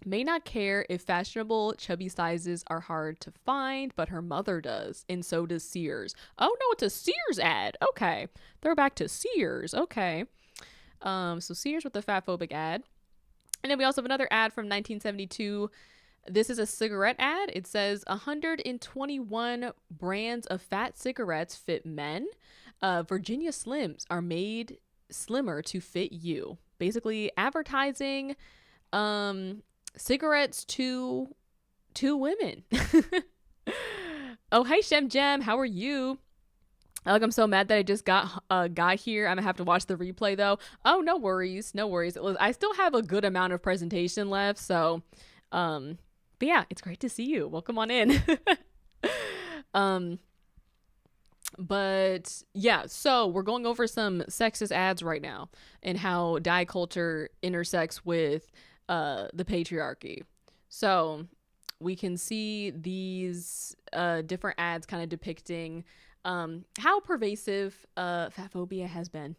may not care if fashionable chubby sizes are hard to find, but her mother does, and so does Sears. Oh no, it's a Sears ad. Okay. Throwback to Sears. Okay. So Sears with the fatphobic ad. And then we also have another ad from 1972. This is a cigarette ad. It says 121 brands of fat cigarettes fit men. Virginia Slims are made slimmer to fit you. Basically advertising cigarettes to women. Oh, hey Shem Jem, how are you? Like, I'm so mad that I just got a guy here. I'm gonna have to watch the replay though. Oh, no worries. I still have a good amount of presentation left, so but yeah, it's great to see you. Welcome on in. But yeah, so we're going over some sexist ads right now and how diet culture intersects with the patriarchy. So we can see these different ads kind of depicting how pervasive fat phobia has been.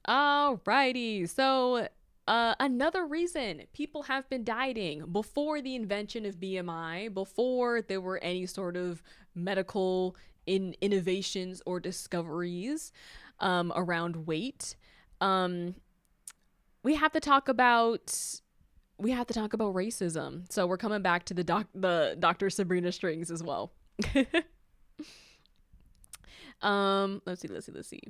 Alrighty, so another reason people have been dieting before the invention of BMI, before there were any sort of medical innovations or discoveries around weight. Um, we have to talk about racism. So we're coming back to the Dr. Sabrina Strings as well. Let's see.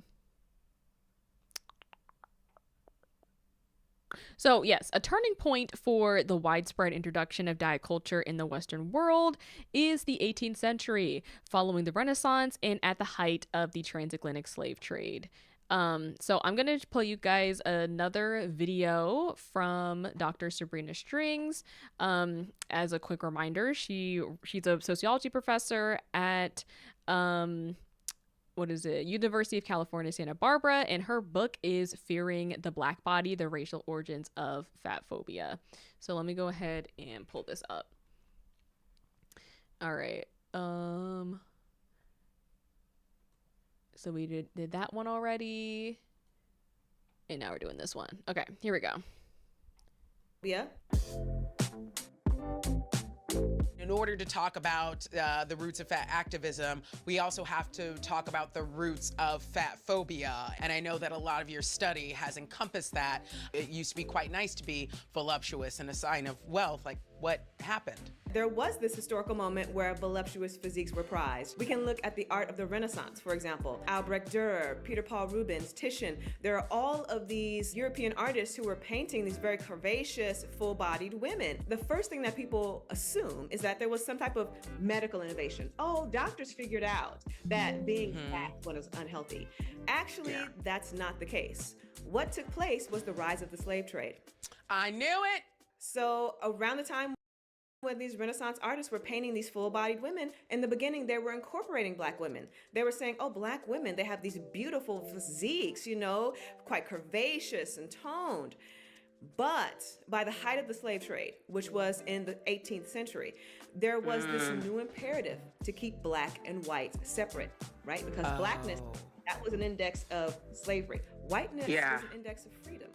So, yes, a turning point for the widespread introduction of diet culture in the Western world is the 18th century, following the Renaissance and at the height of the transatlantic slave trade. So I'm going to play you guys another video from Dr. Sabrina Strings. As a quick reminder, she's a sociology professor at University of California, Santa Barbara, and her book is Fearing the Black Body, The Racial Origins of Fat Phobia. So let me go ahead and pull this up. All right. So we did that one already. And now we're doing this one. Okay, here we go. Yeah. In order to talk about the roots of fat activism, we also have to talk about the roots of fat phobia. And I know that a lot of your study has encompassed that. It used to be quite nice to be voluptuous and a sign of wealth. Like, what happened? There was this historical moment where voluptuous physiques were prized. We can look at the art of the Renaissance, for example. Albrecht Dürer, Peter Paul Rubens, Titian. There are all of these European artists who were painting these very curvaceous, full-bodied women. The first thing that people assume is that there was some type of medical innovation. Oh, doctors figured out that being fat was unhealthy. Actually, that's not the case. What took place was the rise of the slave trade. I knew it! So around the time when these Renaissance artists were painting these full-bodied women, in the beginning, they were incorporating Black women. They were saying, oh, Black women, they have these beautiful physiques, you know, quite curvaceous and toned. But by the height of the slave trade, which was in the 18th century, there was this new imperative to keep Black and white separate, right? Because Blackness, that was an index of slavery. Whiteness was an index of freedom.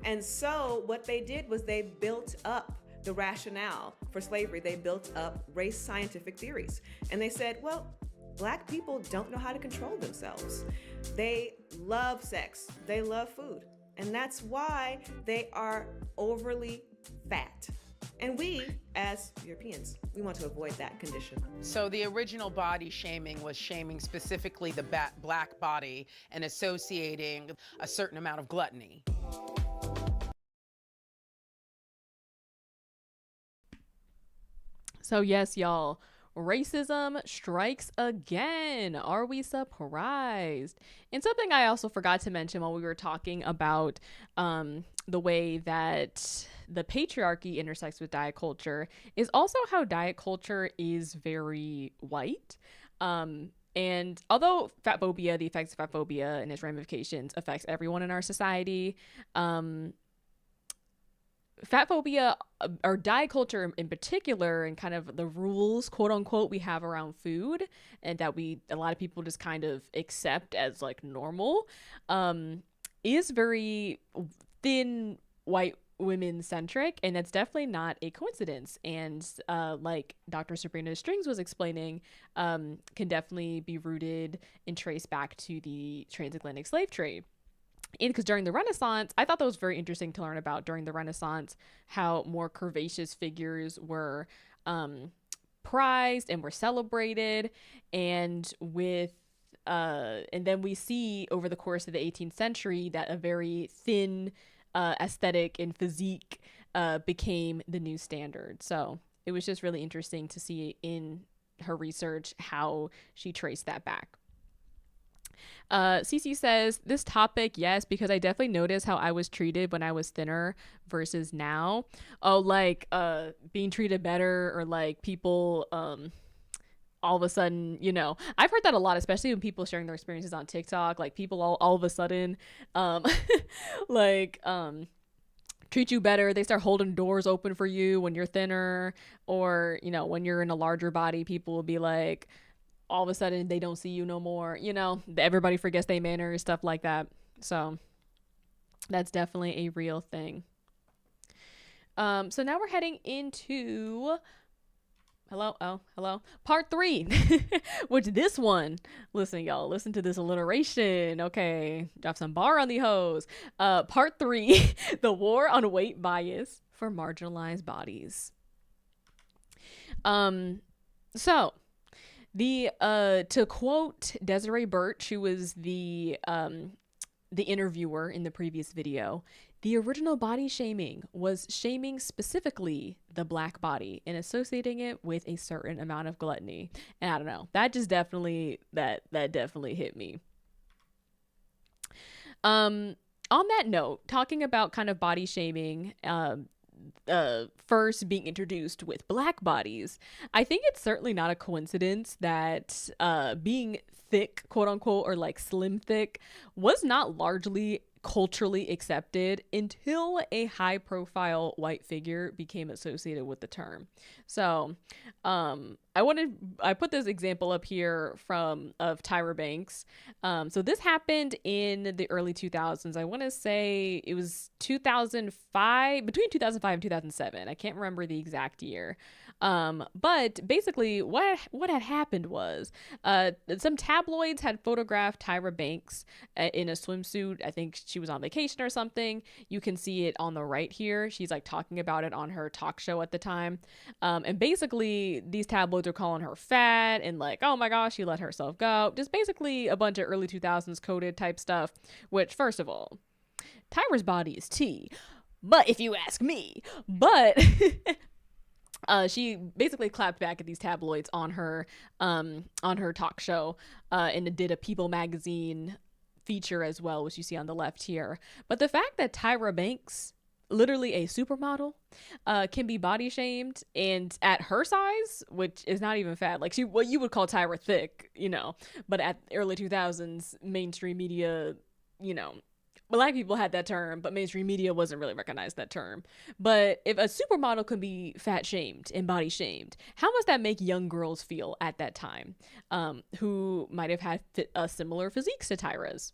And so what they did was they built up the rationale for slavery. They built up race scientific theories. And they said, well, Black people don't know how to control themselves. They love sex. They love food. And that's why they are overly fat. And we, as Europeans, we want to avoid that condition. So the original body shaming was shaming specifically the Black body and associating a certain amount of gluttony. So yes, y'all, racism strikes again. Are we surprised? And something I also forgot to mention while we were talking about the way that the patriarchy intersects with diet culture is also how diet culture is very white. And although fat phobia, the effects of fat phobia and its ramifications affects everyone in our society, fat phobia or diet culture in particular, and kind of the rules, quote unquote, we have around food and that a lot of people just kind of accept as like normal, is very thin white women centric, and that's definitely not a coincidence. And like Dr. Sabrina Strings was explaining, can definitely be rooted and traced back to the transatlantic slave trade. And because during the Renaissance, I thought that was very interesting to learn about during the Renaissance, how more curvaceous figures were prized and were celebrated. And and then we see over the course of the 18th century that a very thin aesthetic and physique became the new standard. So it was just really interesting to see in her research how she traced that back. Cece says, this topic, yes, because I definitely noticed how I was treated when I was thinner versus now. Oh, like being treated better, or like people all of a sudden, I've heard that a lot, especially when people sharing their experiences on TikTok, like people all of a sudden, um, like, treat you better. They start holding doors open for you when you're thinner, or, when you're in a larger body, people will be like, all of a sudden they don't see you no more. Everybody forgets their manners, stuff like that. So that's definitely a real thing. So now we're heading into hello part 3, which this one, listen y'all, listen to this alliteration. Okay, drop some bar on the hose. Part 3, the war on weight bias for marginalized bodies. So the to quote Desiree Birch, who was the interviewer in the previous video, the original body shaming was shaming specifically the Black body and associating it with a certain amount of gluttony. And I don't know, that just definitely that definitely hit me. On that note, talking about kind of body shaming, first being introduced with Black bodies, I think it's certainly not a coincidence that being thick, quote unquote, or like slim thick, was not largely culturally accepted until a high profile white figure became associated with the term. So I put this example up here of Tyra Banks. So this happened in the early 2000s. I want to say it was 2005, between 2005 and 2007. I can't remember the exact year. But basically what had happened was, some tabloids had photographed Tyra Banks in a swimsuit. I think she was on vacation or something. You can see it on the right here. She's like talking about it on her talk show at the time. And basically these tabloids are calling her fat and like, oh my gosh, she let herself go. Just basically a bunch of early 2000s coded type stuff, which, first of all, Tyra's body is tea. But if you ask me, she basically clapped back at these tabloids on her talk show, and did a People magazine feature as well, which you see on the left here. But the fact that Tyra Banks, literally a supermodel, can be body shamed, and at her size, which is not even fat, like what you would call Tyra thick, but at early 2000s mainstream media, Black people had that term, but mainstream media wasn't really recognized that term. But if a supermodel can be fat shamed and body shamed, how must that make young girls feel at that time, who might have had similar physiques to Tyra's?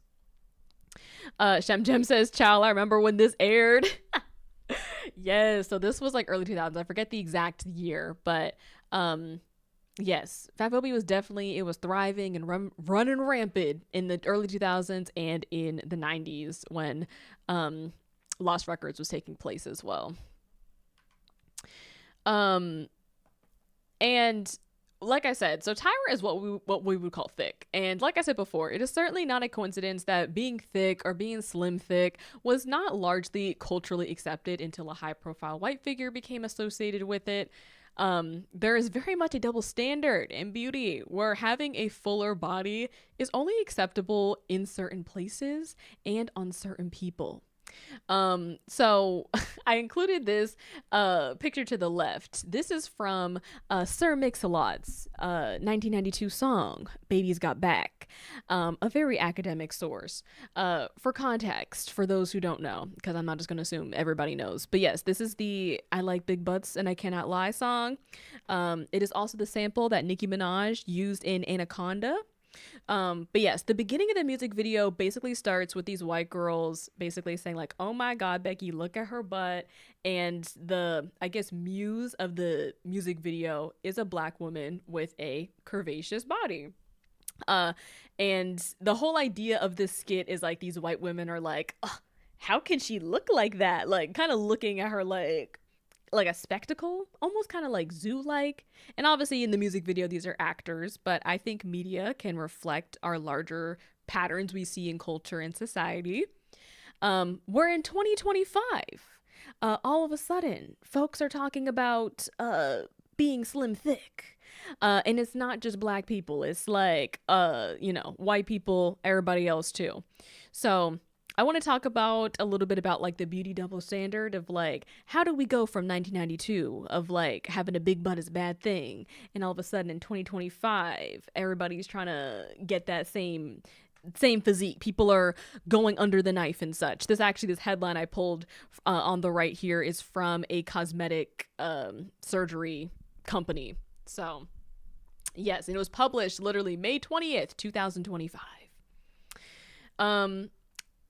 Shem Jem says, "Child, I remember when this aired." Yes, so this was like early 2000s. I forget the exact year, but yes, fatphobia was thriving and running rampant in the early 2000s and in the 90s when Lost Records was taking place as well. And like I said, so Tyra is what we would call thick. And like I said before, it is certainly not a coincidence that being thick or being slim thick was not largely culturally accepted until a high profile white figure became associated with it. There is very much a double standard in beauty where having a fuller body is only acceptable in certain places and on certain people. So I included this picture to the left. This is from Sir Mix-a-Lot's 1992 song Baby's Got Back, a very academic source. For context, for those who don't know, because I'm not just going to assume everybody knows, but yes, this is the I Like Big Butts and I Cannot Lie song. It is also the sample that Nicki Minaj used in Anaconda. But yes, the beginning of the music video basically starts with these white girls basically saying like, oh my God, Becky, look at her butt. And the, I guess, muse of the music video is a Black woman with a curvaceous body. And the whole idea of this skit is like these white women are like, how can she look like that? Like kind of looking at her like a spectacle, almost kind of like zoo-like. And obviously in the music video, these are actors, but I think media can reflect our larger patterns we see in culture and society. We're in 2025. All of a sudden, folks are talking about being slim thick. And it's not just Black people. It's like, white people, everybody else too. So I want to talk about a little bit about like the beauty double standard of like, how do we go from 1992 of like having a big butt is a bad thing, and all of a sudden in 2025 everybody's trying to get that same physique. People are going under the knife and such. This headline I pulled on the right here is from a cosmetic surgery company. So yes, and it was published literally May 20th 2025.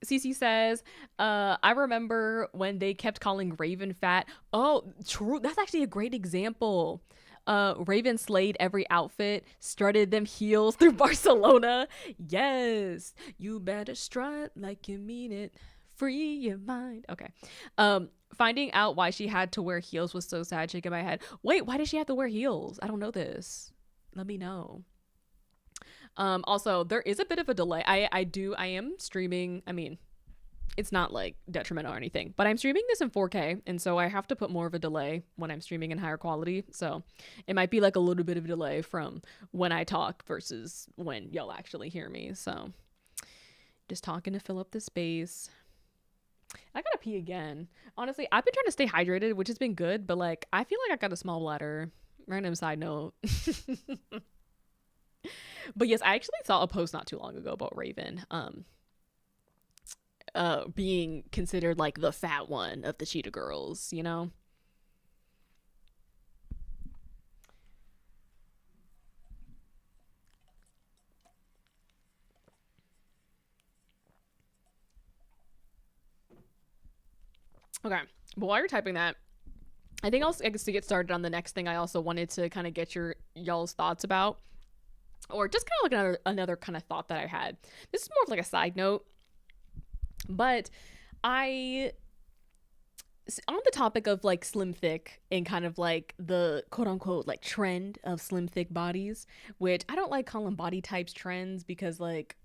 Cece says, I remember when they kept calling Raven fat. Oh, true. That's actually a great example. Raven slayed every outfit, strutted them heels through Barcelona. Yes, you better strut like you mean it. Free your mind. Okay. Finding out why she had to wear heels was so sad. Shaking my head. Wait, why did she have to wear heels? I don't know this. Let me know. Also, there is a bit of a delay. I am streaming. I mean, it's not like detrimental or anything, but I'm streaming this in 4K, and so I have to put more of a delay when I'm streaming in higher quality. So it might be like a little bit of a delay from when I talk versus when y'all actually hear me. So just talking to fill up the space. I gotta pee again. Honestly, I've been trying to stay hydrated, which has been good, but like I feel like I got a small bladder. Random side note. But yes, I actually saw a post not too long ago about Raven being considered like the fat one of the Cheetah Girls, you know? Okay, but while you're typing that, I think I guess to get started on the next thing, I also wanted to kind of get y'all's thoughts about, or just kind of like another kind of thought that I had. This is more of like a side note, but on the topic of like slim thick and kind of like the quote unquote like trend of slim thick bodies, which I don't like calling body types trends because like,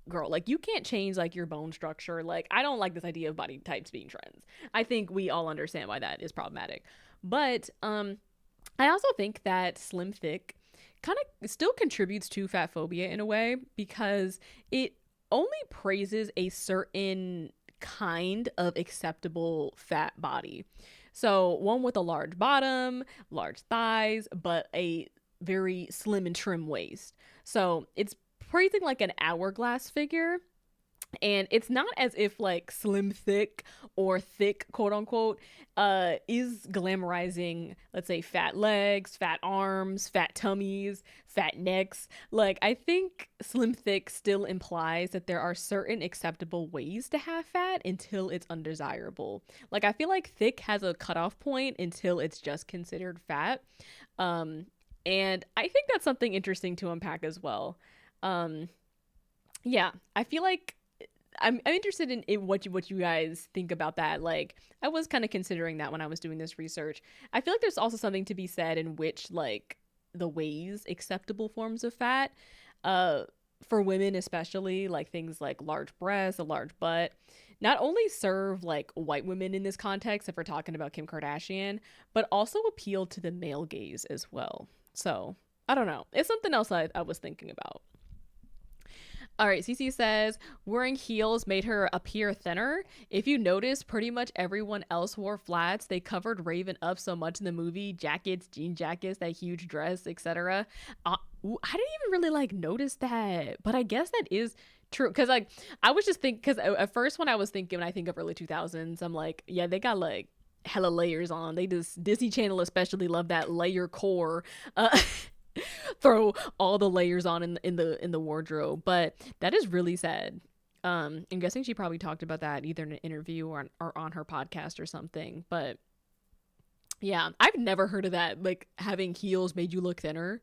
girl, like you can't change like your bone structure. Like I don't like this idea of body types being trends. I think we all understand why that is problematic. But I also think that slim thick kind of still contributes to fat phobia in a way because it only praises a certain kind of acceptable fat body. So one with a large bottom, large thighs, but a very slim and trim waist. So it's praising like an hourglass figure. And it's not as if like slim thick or thick quote unquote is glamorizing, let's say, fat legs, fat arms, fat tummies, fat necks. Like I think slim thick still implies that there are certain acceptable ways to have fat until it's undesirable. Like I feel like thick has a cutoff point until it's just considered fat. And I think that's something interesting to unpack as well. Yeah, I feel like I'm interested in what you guys think about that. Like I was kind of considering that when I was doing this research. I feel like there's also something to be said in which like the ways acceptable forms of fat for women especially, like things like large breasts, a large butt, not only serve like white women in this context if we're talking about Kim Kardashian, but also appeal to the male gaze as well. So I don't know, it's something else I was thinking about. All right, Cece says, wearing heels made her appear thinner. If you notice, pretty much everyone else wore flats. They covered Raven up so much in the movie. Jackets, jean jackets, that huge dress, etc. I didn't even really like notice that, but I guess that is true. Because like, I was just thinking, because at first when I was thinking, when I think of early 2000s, I'm like, yeah, they got like hella layers on. They just, Disney Channel especially love that layer core. Throw all the layers on in the wardrobe, but that is really sad. I'm guessing she probably talked about that either in an interview or on her podcast or something. But yeah, I've never heard of that, like having heels made you look thinner.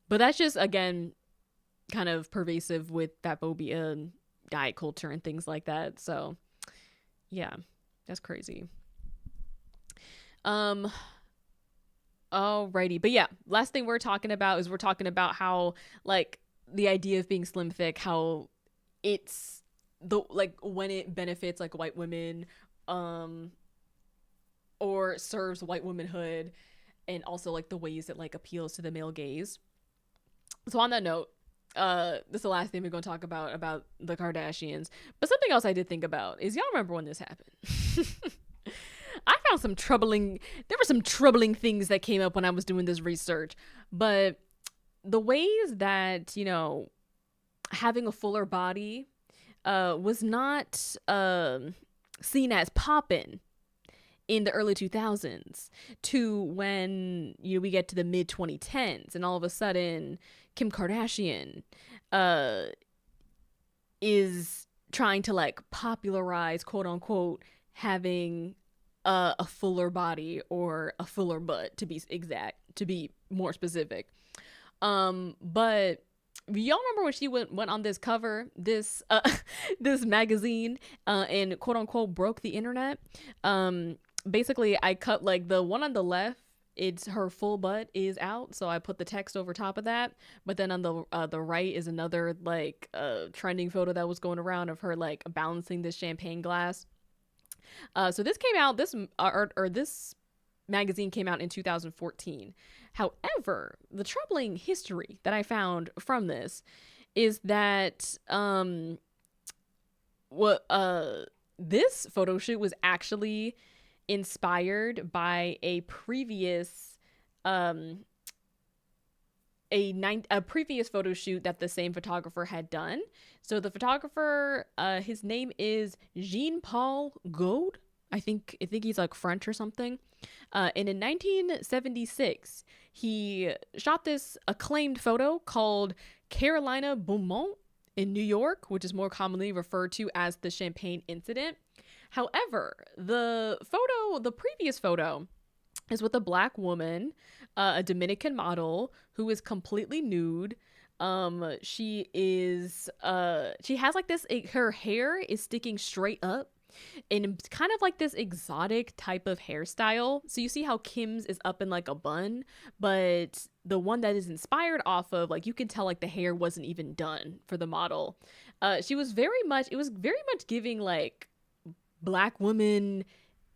But that's just, again, kind of pervasive with fat phobia and diet culture and things like that. So yeah, that's crazy. Alrighty, but yeah, last thing we're talking about how like the idea of being slim thick, how it's the like when it benefits like white women, or serves white womanhood, and also like the ways that like appeals to the male gaze. So on that note, this is the last thing we're gonna talk about the Kardashians. But something else I did think about is, y'all remember when this happened? I found there were some troubling things that came up when I was doing this research. But the ways that, having a fuller body was not seen as poppin' in the early 2000s to when, we get to the mid 2010s, and all of a sudden Kim Kardashian is trying to like popularize, quote unquote, having a fuller body or a fuller butt, to be more specific. But y'all remember when she went on this cover, this magazine, and quote unquote broke the internet? Basically I cut like the one on the left, it's her full butt is out, so I put the text over top of that. But then on the right is another like trending photo that was going around of her like balancing this champagne glass. So this came out, this magazine came out in 2014. However, the troubling history that I found from this is that this photo shoot was actually inspired by a previous previous photo shoot that the same photographer had done. So the photographer, his name is Jean-Paul Gaude. I think he's like French or something. And in 1976, he shot this acclaimed photo called Carolina Beaumont in New York, which is more commonly referred to as the Champagne Incident. However, the previous photo is with a black woman, a Dominican model who is completely nude. She has like this, her hair is sticking straight up in kind of like this exotic type of hairstyle. So you see how Kim's is up in like a bun, but the one that is inspired off of, like, you can tell like the hair wasn't even done for the model. It was very much giving like black woman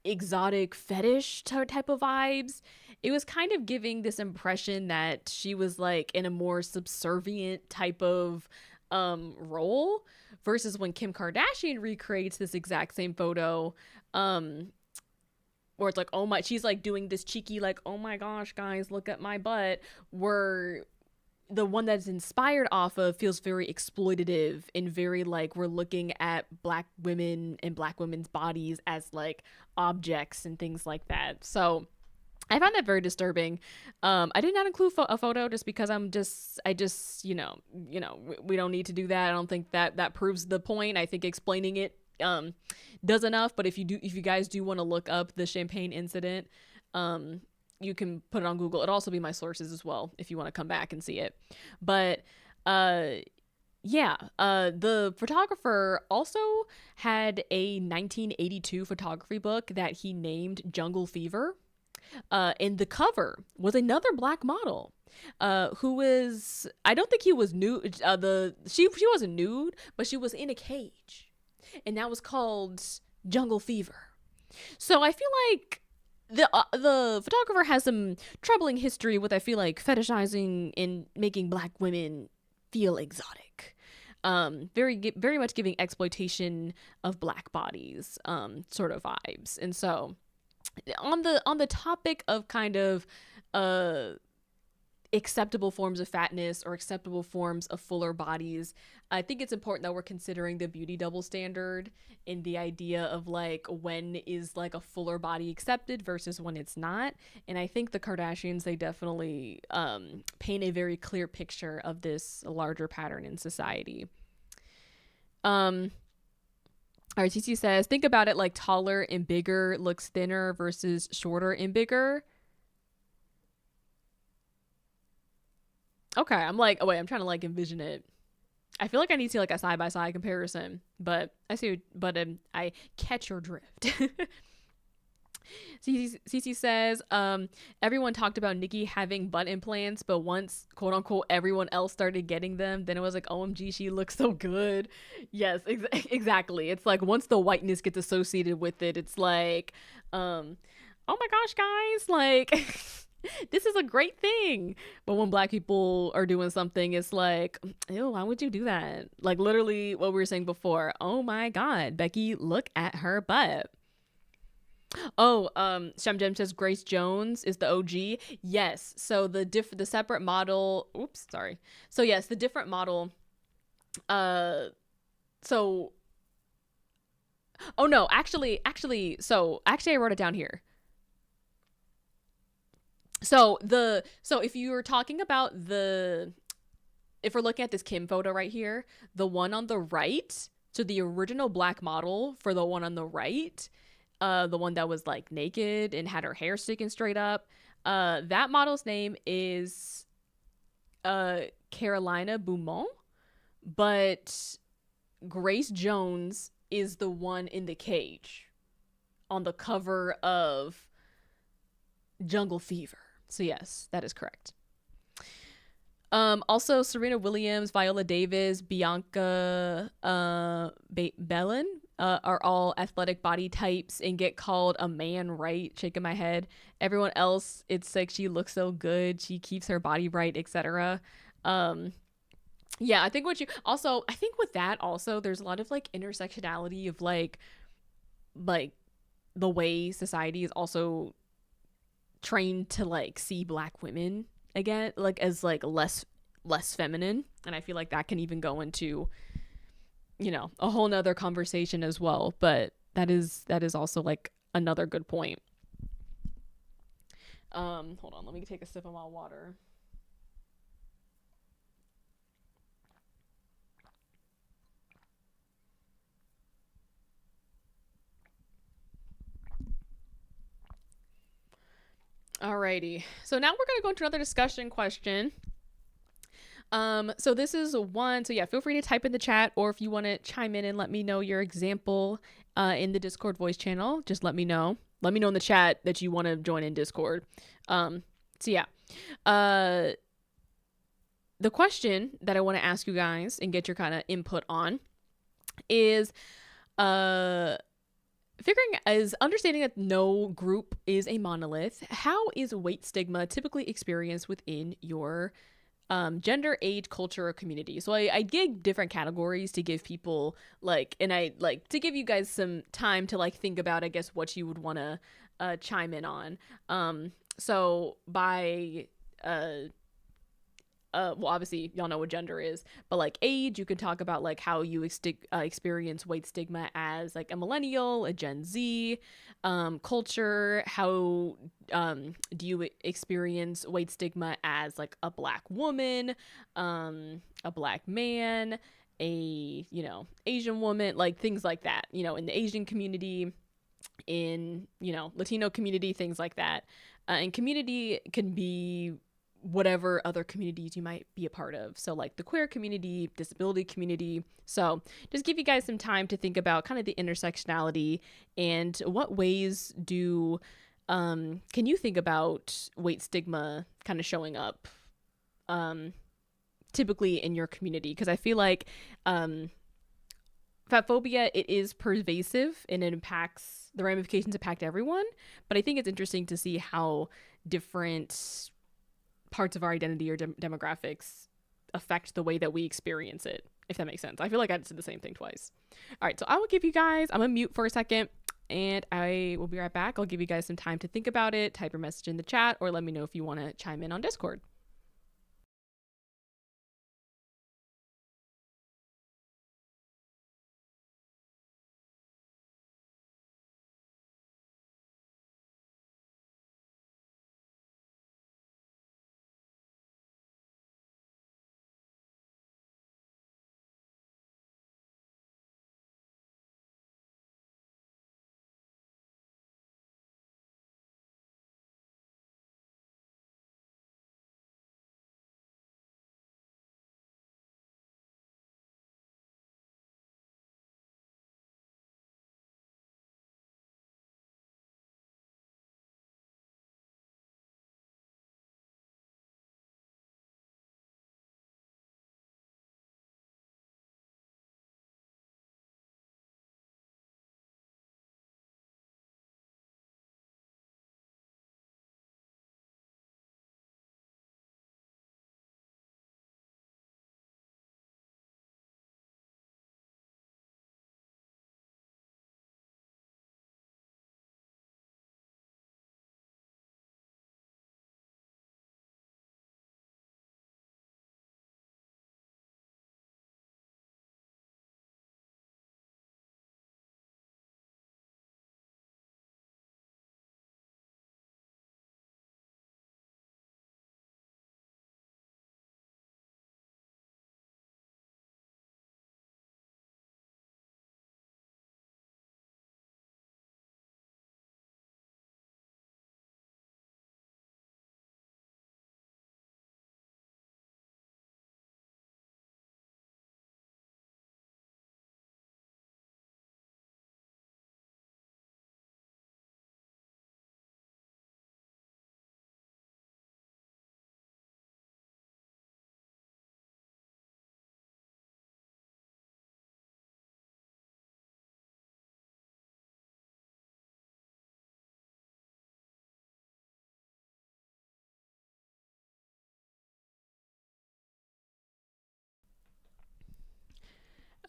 exotic fetish type of vibes. It was kind of giving this impression that she was like in a more subservient type of role, versus when Kim Kardashian recreates this exact same photo, where it's like, oh my, she's like doing this cheeky like, oh my gosh guys, look at my butt, where the one that's inspired off of feels very exploitative and very like we're looking at black women and black women's bodies as like objects and things like that. So I found that very disturbing. I did not include a photo just because I just we don't need to do that. I don't think that proves the point. I think explaining it does enough. But if you guys do want to look up the Champagne Incident, you can put it on Google. It'll also be my sources as well if you want to come back and see it. But the photographer also had a 1982 photography book that he named Jungle Fever. And the cover was another black model who was, I don't think he was nude. She wasn't nude, but she was in a cage, and that was called Jungle Fever. So I feel like the photographer has some troubling history with, I feel like, fetishizing and making black women feel exotic. Very much giving exploitation of black bodies sort of vibes. And so on the topic of kind of acceptable forms of fatness or acceptable forms of fuller bodies, I think it's important that we're considering the beauty double standard in the idea of like when is like a fuller body accepted versus when it's not. And I think the Kardashians, they definitely paint a very clear picture of this larger pattern in society. All right, TC says, think about it like taller and bigger looks thinner versus shorter and bigger. Okay, I'm like, oh wait, I'm trying to like envision it. I feel like I need to see like a side-by-side comparison, but I catch your drift. Cece says, everyone talked about Nicki having butt implants, but once, quote unquote, everyone else started getting them, then it was like, OMG, she looks so good. Yes, exactly. It's like once the whiteness gets associated with it, it's like, oh my gosh, guys, like, This is a great thing. But when black people are doing something, it's like, ew, why would you do that? Like literally what we were saying before. Oh my God, Becky, look at her butt. Oh, Shem Jem says Grace Jones is the OG. Yes. So the separate model. Oops, sorry. So yes, the different model. Uh, so oh no, actually, I wrote it down here. So if you're talking about if we're looking at this Kim photo right here, the one on the right, so the original black model for the one on the right, the one that was like naked and had her hair sticking straight up, that model's name is Carolina Beaumont, but Grace Jones is the one in the cage on the cover of Jungle Fever. So yes, that is correct. Also Serena Williams, Viola Davis, Bianca Bellin are all athletic body types and get called a man, right? Shaking my head. Everyone else, it's like she looks so good, she keeps her body right, etc. Yeah, I think I think with that also there's a lot of like intersectionality of like the way society is also trained to like see black women again like as like less feminine, and I feel like that can even go into a whole nother conversation as well, but that is also like another good point. Hold on, let me take a sip of my water. Alrighty, so now we're gonna go into another discussion question. So this is one. So yeah, feel free to type in the chat, or if you want to chime in and let me know your example in the Discord voice channel, just let me know. Let me know in the chat that you want to join in Discord. So yeah, the question that I want to ask you guys and get your kind of input on is understanding that no group is a monolith. How is weight stigma typically experienced within your gender, age, culture, or community? So I gave different categories to give people and I like to give you guys some time to like think about, I guess, what you would want to chime in on. So by well, obviously y'all know what gender is, but like age, you can talk about like how you experience weight stigma as like a millennial, a Gen Z. Culture, how do you experience weight stigma as like a black woman, a black man, a Asian woman, like things like that, in the Asian community, in Latino community, things like that. And community can be whatever other communities you might be a part of. So like the queer community, disability community. So just give you guys some time to think about kind of the intersectionality and what ways can you think about weight stigma kind of showing up typically in your community? Because I feel like fat phobia, it is pervasive and it impacts, the ramifications impact everyone. But I think it's interesting to see how different parts of our identity or demographics affect the way that we experience it, if that makes sense. I feel like I said the same thing twice. All right, so I will give you guys, I'm gonna mute for a second and I will be right back. I'll give you guys some time to think about it, type your message in the chat, or let me know if you want to chime in on Discord.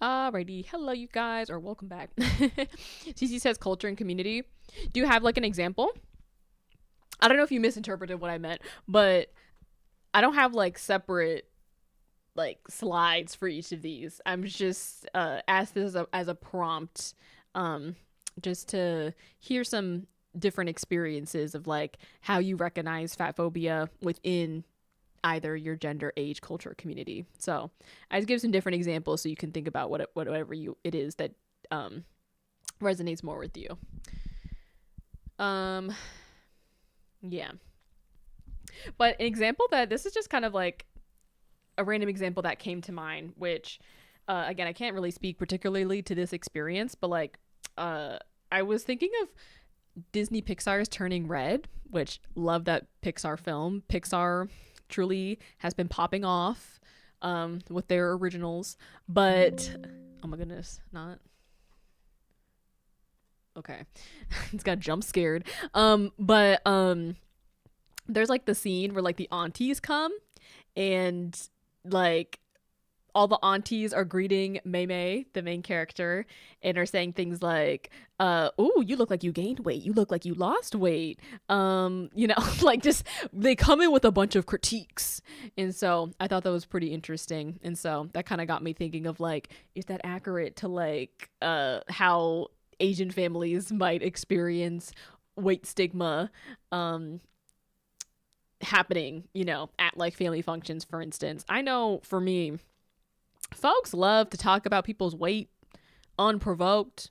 Alrighty, hello you guys, or welcome back. CC says culture and community. Do you have like an example? I don't know if you misinterpreted what I meant, but I don't have like separate like slides for each of these. I'm just asked this as a prompt, just to hear some different experiences of like how you recognize fat phobia within either your gender, age, culture, community. So I just give some different examples so you can think about whatever it is that resonates more with you. Yeah. But an example that this is just kind of like a random example that came to mind, which again, I can't really speak particularly to this experience, but like I was thinking of Disney Pixar's Turning Red, which love that Pixar film. Pixar truly has been popping off with their originals, but oh my goodness, not okay. It's got jump scared. But there's like the scene where like the aunties come and like all the aunties are greeting Mei, the main character, and are saying things like, "Oh, you look like you gained weight. You look like you lost weight." Like just they come in with a bunch of critiques, and so I thought that was pretty interesting, and so that kind of got me thinking of like, is that accurate to like how Asian families might experience weight stigma happening, at like family functions, for instance. I know for me, folks love to talk about people's weight unprovoked.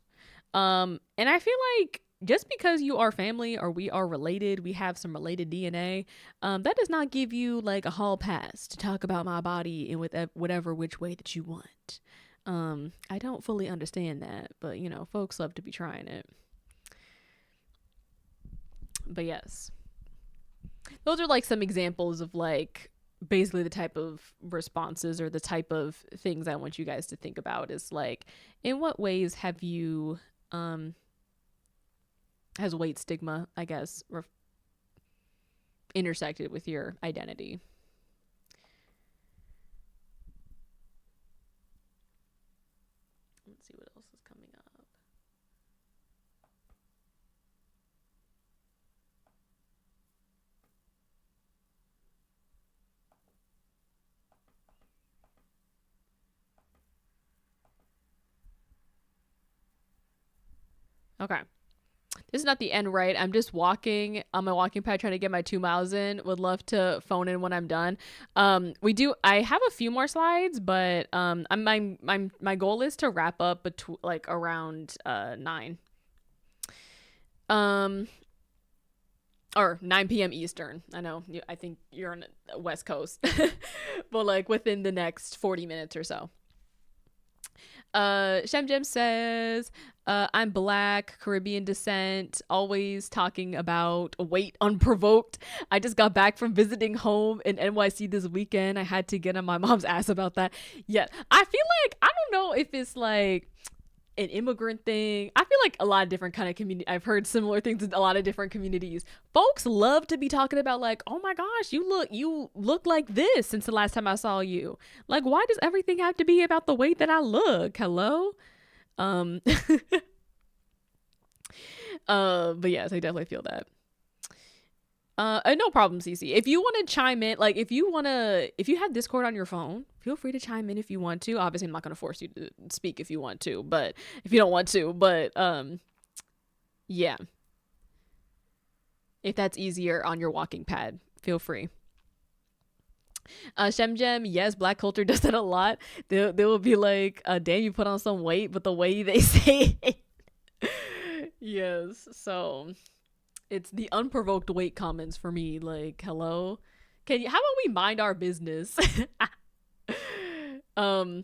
And I feel like just because you are family or we are related, we have some related DNA, that does not give you like a hall pass to talk about my body in with whatever which way that you want. I don't fully understand that, but folks love to be trying it. But yes, those are like some examples of like basically the type of responses or the type of things I want you guys to think about is like, in what ways have you has weight stigma, I guess, intersected with your identity? Let's see what else is coming up. Okay. This is not the end, right? I'm just walking on my walking pad trying to get my 2 miles in. Would love to phone in when I'm done. I have a few more slides, but my goal is to wrap up like around 9. Or 9 p.m. Eastern. I know, I think you're on the West Coast. But like within the next 40 minutes or so. Shemjem says, I'm Black, Caribbean descent, always talking about weight unprovoked. I just got back from visiting home in NYC this weekend. I had to get on my mom's ass about that. Yeah, I feel like, I don't know if it's like an immigrant thing. I feel like a lot of different kind of community. I've heard similar things in a lot of different communities. Folks love to be talking about like, oh my gosh, you look like this since the last time I saw you. Like, why does everything have to be about the way that I look? Hello? But yes, I definitely feel that. No problem, Cece. If you want to chime in, like if you have Discord on your phone, feel free to chime in if you want to. Obviously, I'm not going to force you to speak if you want to, but if you don't want to, but yeah. If that's easier on your walking pad, feel free. Shemjem, yes, Black culture does that a lot. They will be like, damn, you put on some weight, but the way they say it. Yes, so it's the unprovoked weight comments for me. Like, hello, how about we mind our business? Okay.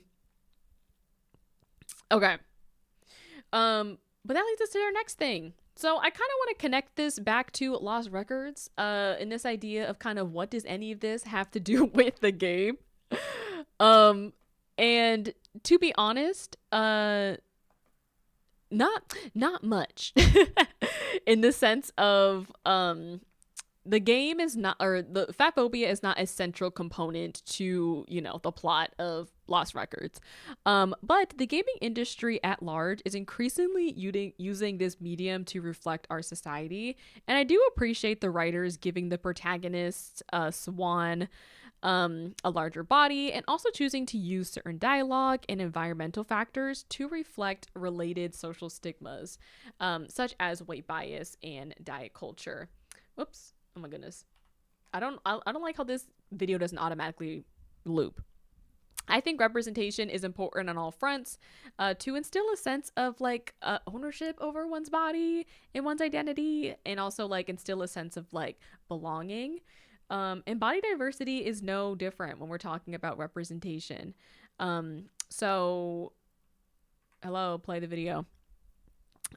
But that leads us to our next thing. So I kind of want to connect this back to Lost Records, in this idea of kind of what does any of this have to do with the game? And to be honest, not much in the sense of the game is not, or the fat phobia is not a central component to, you know, the plot of Lost Records. But the gaming industry at large is increasingly using this medium to reflect our society. And I do appreciate the writers giving the protagonist, Swan, a larger body, and also choosing to use certain dialogue and environmental factors to reflect related social stigmas, such as weight bias and diet culture. Whoops. Oh my goodness. I don't like how this video doesn't automatically loop. I think representation is important on all fronts, to instill a sense of like ownership over one's body and one's identity, and also like instill a sense of like belonging. And body diversity is no different when we're talking about representation. So hello, play the video.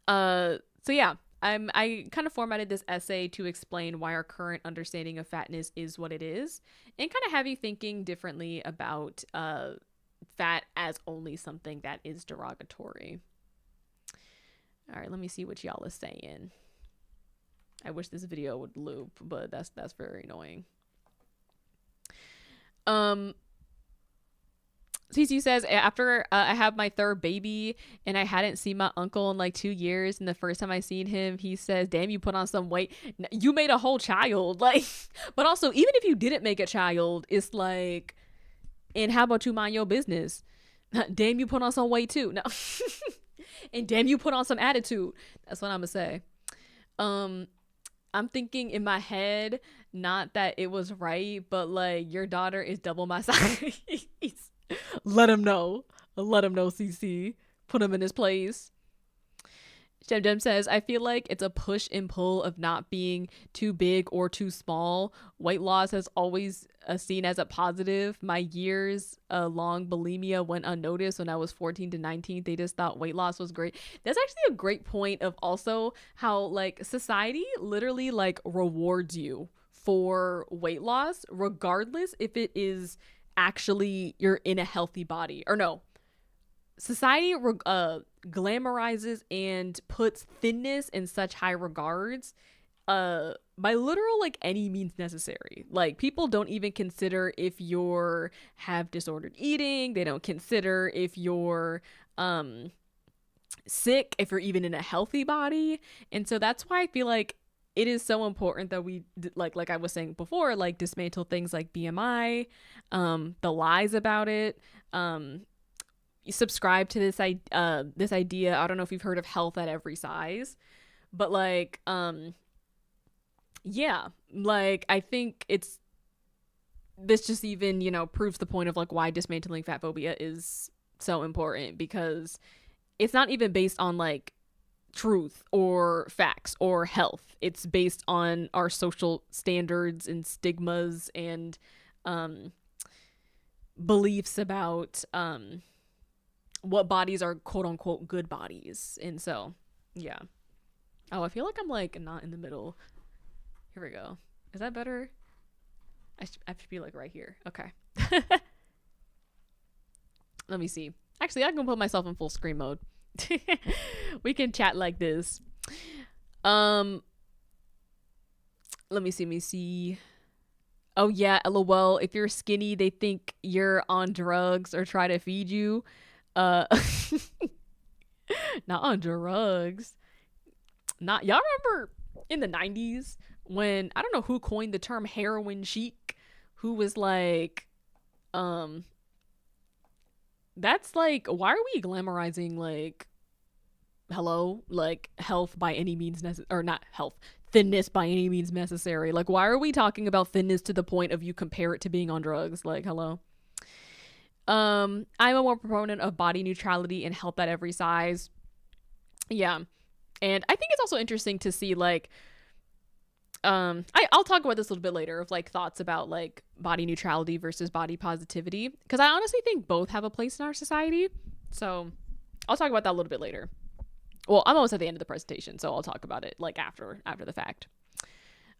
So yeah, I kind of formatted this essay to explain why our current understanding of fatness is what it is, and kind of have you thinking differently about fat as only something that is derogatory. All right, let me see what y'all is saying. I wish this video would loop, but that's very annoying. CC says, after I have my third baby and I hadn't seen my uncle in like 2 years, and the first time I seen him, he says, damn, you put on some weight. You made a whole child. Like, but also, even if you didn't make a child, it's like, and how about you mind your business? Damn, you put on some weight too. No. And damn, you put on some attitude. That's what I'm gonna say. I'm thinking in my head, not that it was right, but like, your daughter is double my size. Let him know. Let him know, CC. Put him in his place. Jem says, I feel like it's a push and pull of not being too big or too small. Weight loss has always seen as a positive. My years long bulimia went unnoticed when I was 14 to 19. They just thought weight loss was great. That's actually a great point of also how like society literally like rewards you for weight loss, regardless if it is actually you're in a healthy body or no. Society glamorizes and puts thinness in such high regards by literal like any means necessary. Like, people don't even consider if you're have disordered eating. They don't consider if you're sick, if you're even in a healthy body. And so that's why I feel like it is so important that we like I was saying before, like dismantle things like BMI, the lies about it, subscribe to this idea. I don't know if you've heard of health at every size, but like yeah, like I think this just even, you know, proves the point of like why dismantling fat phobia is so important, because it's not even based on like truth or facts or health. It's based on our social standards and stigmas and beliefs about what bodies are quote unquote good bodies. And so yeah. Oh, I feel like I'm like not in the middle. Here we go. Is that better? I should be like right here. Okay. Let me see. Actually, I can put myself in full screen mode. We can chat like this. Let me see. Oh yeah, LOL. If you're skinny, they think you're on drugs or try to feed you. Not on drugs. Not, y'all remember in the 90s when, I don't know who coined the term heroin chic, who was like, that's like, why are we glamorizing like, hello, like health by any means necessary, or not health, thinness by any means necessary. Like, why are we talking about thinness to the point of you compare it to being on drugs? Like, hello. I'm a more proponent of body neutrality and health at every size. Yeah. And I think it's also interesting to see like, I'll talk about this a little bit later, of like thoughts about like body neutrality versus body positivity, because I honestly think both have a place in our society. So I'll talk about that a little bit later. Well, I'm almost at the end of the presentation, so I'll talk about it like after the fact.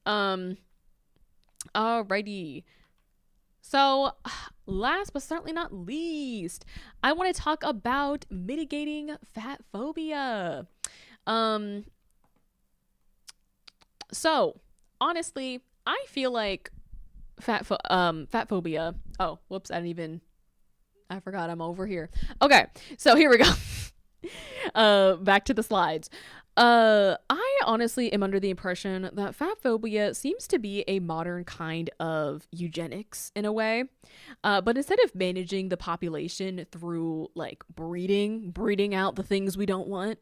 Alrighty. So last but certainly not least, I want to talk about mitigating fat phobia. So honestly, I feel like fat phobia. Oh, whoops, I forgot I'm over here. Okay, so here we go. Back to the slides. I honestly am under the impression that fat phobia seems to be a modern kind of eugenics in a way. But instead of managing the population through like breeding out the things we don't want,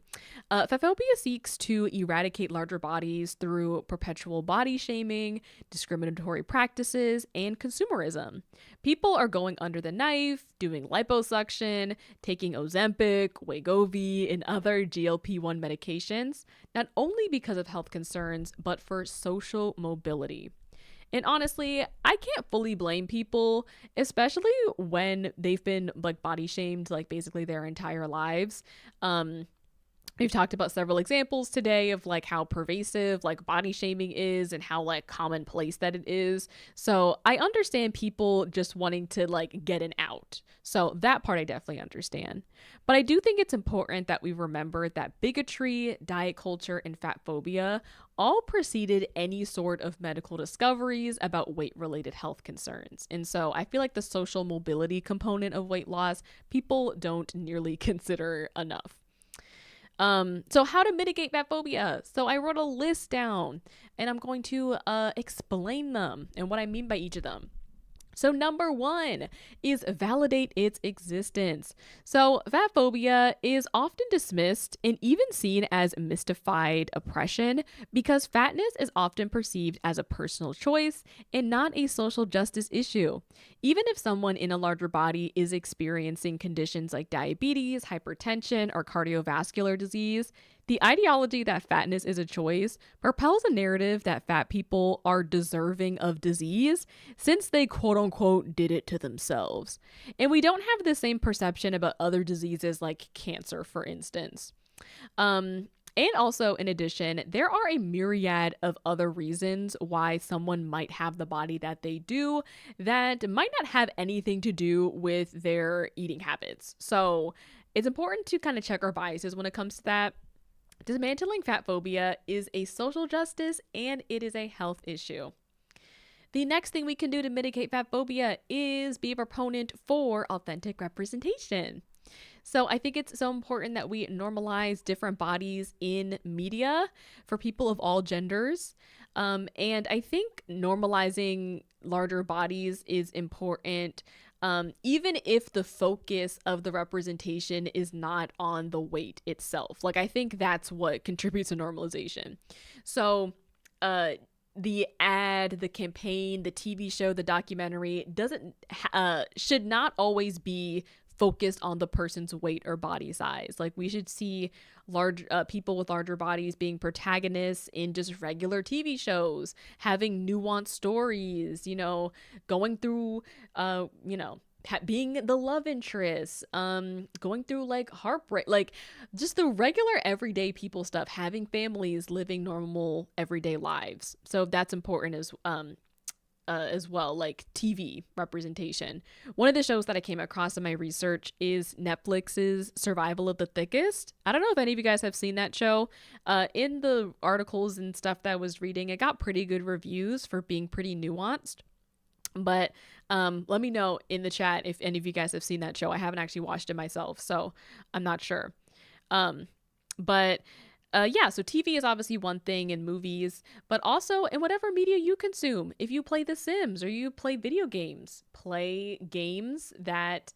fat phobia seeks to eradicate larger bodies through perpetual body shaming, discriminatory practices, and consumerism. People are going under the knife, doing liposuction, taking Ozempic, Wegovy, and other GLP-1 medications, not only because of health concerns, but for social mobility. And honestly, I can't fully blame people, especially when they've been like body shamed like basically their entire lives. We've talked about several examples today of like how pervasive like body shaming is and how like commonplace that it is. So I understand people just wanting to like get an out. So that part I definitely understand. But I do think it's important that we remember that bigotry, diet culture, and fat phobia all preceded any sort of medical discoveries about weight-related health concerns. And so I feel like the social mobility component of weight loss, people don't nearly consider enough. So how to mitigate fat phobia? So I wrote a list down and I'm going to explain them and what I mean by each of them. So number 1 is validate its existence. So fat phobia is often dismissed and even seen as mystified oppression because fatness is often perceived as a personal choice and not a social justice issue. Even if someone in a larger body is experiencing conditions like diabetes, hypertension, or cardiovascular disease, the ideology that fatness is a choice propels a narrative that fat people are deserving of disease since they quote unquote did it to themselves. And we don't have the same perception about other diseases like cancer, for instance. And also, in addition, there are a myriad of other reasons why someone might have the body that they do that might not have anything to do with their eating habits. So it's important to kind of check our biases when it comes to that. Dismantling fat phobia is a social justice and it is a health issue. The next thing we can do to mitigate fat phobia is be a proponent for authentic representation. So I think it's so important that we normalize different bodies in media for people of all genders. And I think normalizing larger bodies is important, even if the focus of the representation is not on the weight itself. Like, I think that's what contributes to normalization. So, the ad, the campaign, the TV show, the documentary should not always be focused on the person's weight or body size. Like, we should see large people with larger bodies being protagonists in just regular TV shows, having nuanced stories, going through, being the love interest, going through like heartbreak, like just the regular everyday people stuff, having families, living normal everyday lives. So that's important as well, like TV representation. One of the shows that I came across in my research is Netflix's Survival of the Thickest. I don't know if any of you guys have seen that show. In the articles and stuff that I was reading, it got pretty good reviews for being pretty nuanced. But let me know in the chat if any of you guys have seen that show. I haven't actually watched it myself, so I'm not sure. So TV is obviously one thing in movies, but also in whatever media you consume. If you play The Sims or you play video games, play games that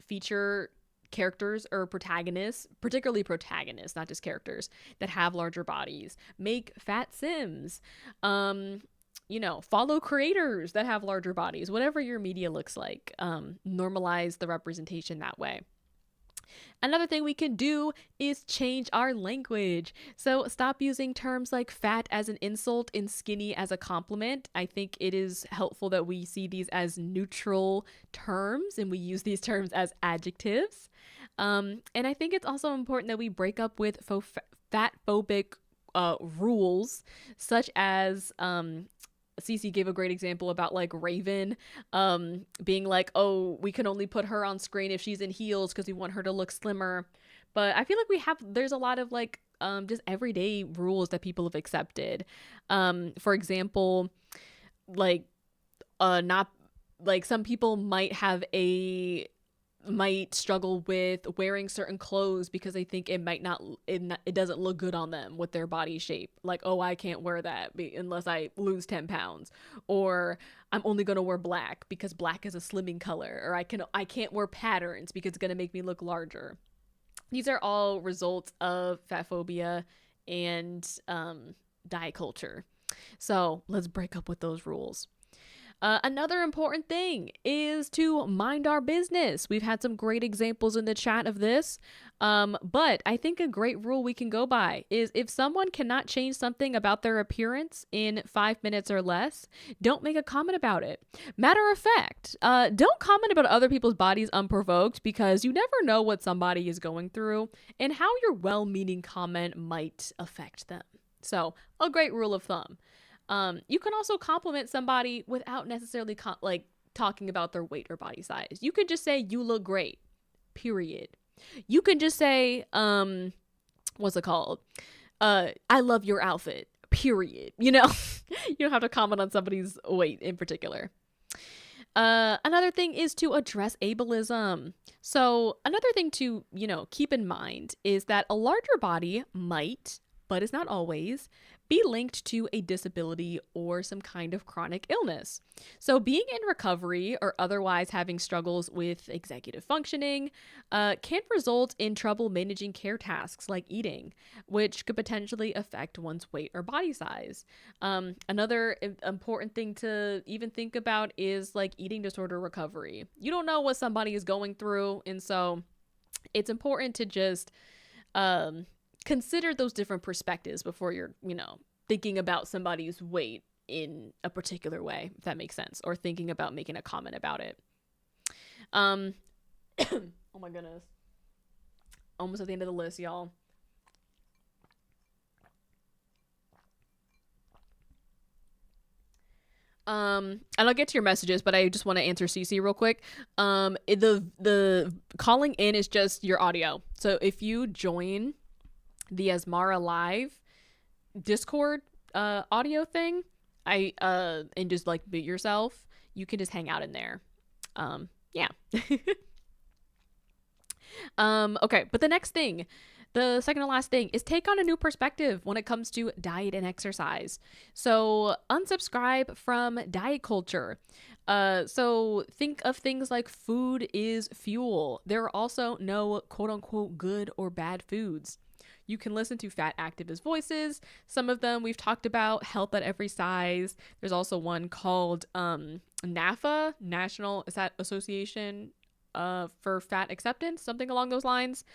feature characters or protagonists, particularly protagonists, not just characters, that have larger bodies. Make fat Sims. Follow creators that have larger bodies, whatever your media looks like. Normalize the representation that way. Another thing we can do is change our language. So stop using terms like fat as an insult and skinny as a compliment. I think it is helpful that we see these as neutral terms and we use these terms as adjectives. And I think it's also important that we break up with fat phobic rules, such as Cece gave a great example about like Raven being like, oh, we can only put her on screen if she's in heels because we want her to look slimmer. But I feel like there's a lot of like just everyday rules that people have accepted. For example, like not like some people might struggle with wearing certain clothes because they think it doesn't look good on them with their body shape. Like, oh, I can't wear that unless I lose 10 pounds, or I'm only going to wear black because black is a slimming color, or I can't wear patterns because it's going to make me look larger. These are all results of fat phobia and diet culture. So let's break up with those rules. Another important thing is to mind our business. We've had some great examples in the chat of this, but I think a great rule we can go by is if someone cannot change something about their appearance in 5 minutes or less, don't make a comment about it. Matter of fact, don't comment about other people's bodies unprovoked, because you never know what somebody is going through and how your well-meaning comment might affect them. So, a great rule of thumb. You can also compliment somebody without necessarily talking about their weight or body size. You could just say, you look great, period. You can just say, what's it called? I love your outfit, period. You know, you don't have to comment on somebody's weight in particular. Another thing is to address ableism. So another thing to, keep in mind is that a larger body might, but is not always, be linked to a disability or some kind of chronic illness. So being in recovery or otherwise having struggles with executive functioning can result in trouble managing care tasks like eating, which could potentially affect one's weight or body size. Another important thing to even think about is like eating disorder recovery. You don't know what somebody is going through, and so it's important to just consider those different perspectives before you're, thinking about somebody's weight in a particular way, if that makes sense, or thinking about making a comment about it. Oh my goodness. Almost at the end of the list, y'all. And I'll get to your messages, but I just want to answer Cece real quick. The calling in is just your audio. So if you join the Asmara live Discord audio thing, and just like mute yourself, you can just hang out in there. Yeah. Okay, but the next thing, the second to last thing, is take on a new perspective when it comes to diet and exercise. So unsubscribe from diet culture. So think of things like food is fuel. There are also no quote unquote good or bad foods. You can listen to fat activist voices. Some of them we've talked about, Health at Every Size. There's also one called NAFA, National Association for Fat Acceptance, something along those lines.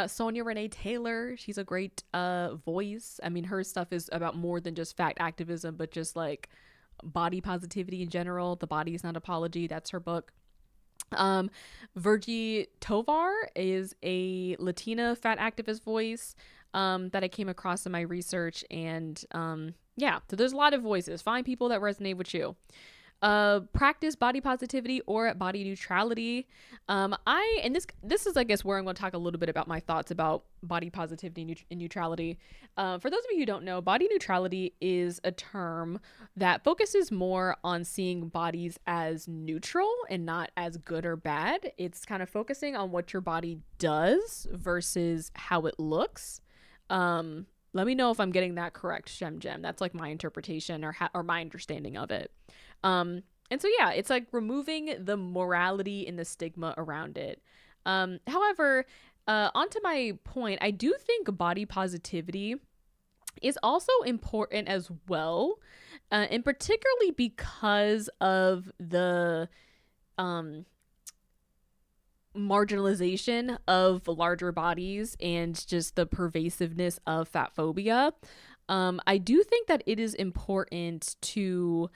Sonia Renee Taylor, she's a great voice. I mean, her stuff is about more than just fat activism, but just like body positivity in general. The Body Is Not Apology, that's her book. Virgie Tovar is a Latina fat activist voice that I came across in my research, and so there's a lot of voices. Find people that resonate with you. Practice body positivity or body neutrality. This is, I guess, where I'm going to talk a little bit about my thoughts about body positivity and neutrality. For those of you who don't know, body neutrality is a term that focuses more on seeing bodies as neutral and not as good or bad. It's kind of focusing on what your body does versus how it looks. Let me know if I'm getting that correct, Shem Gem. That's like my interpretation or my understanding of it. And so, yeah, it's like removing the morality and the stigma around it. However, onto my point, I do think body positivity is also important as well, and particularly because of the marginalization of larger bodies and just the pervasiveness of fat phobia. I do think that it is important to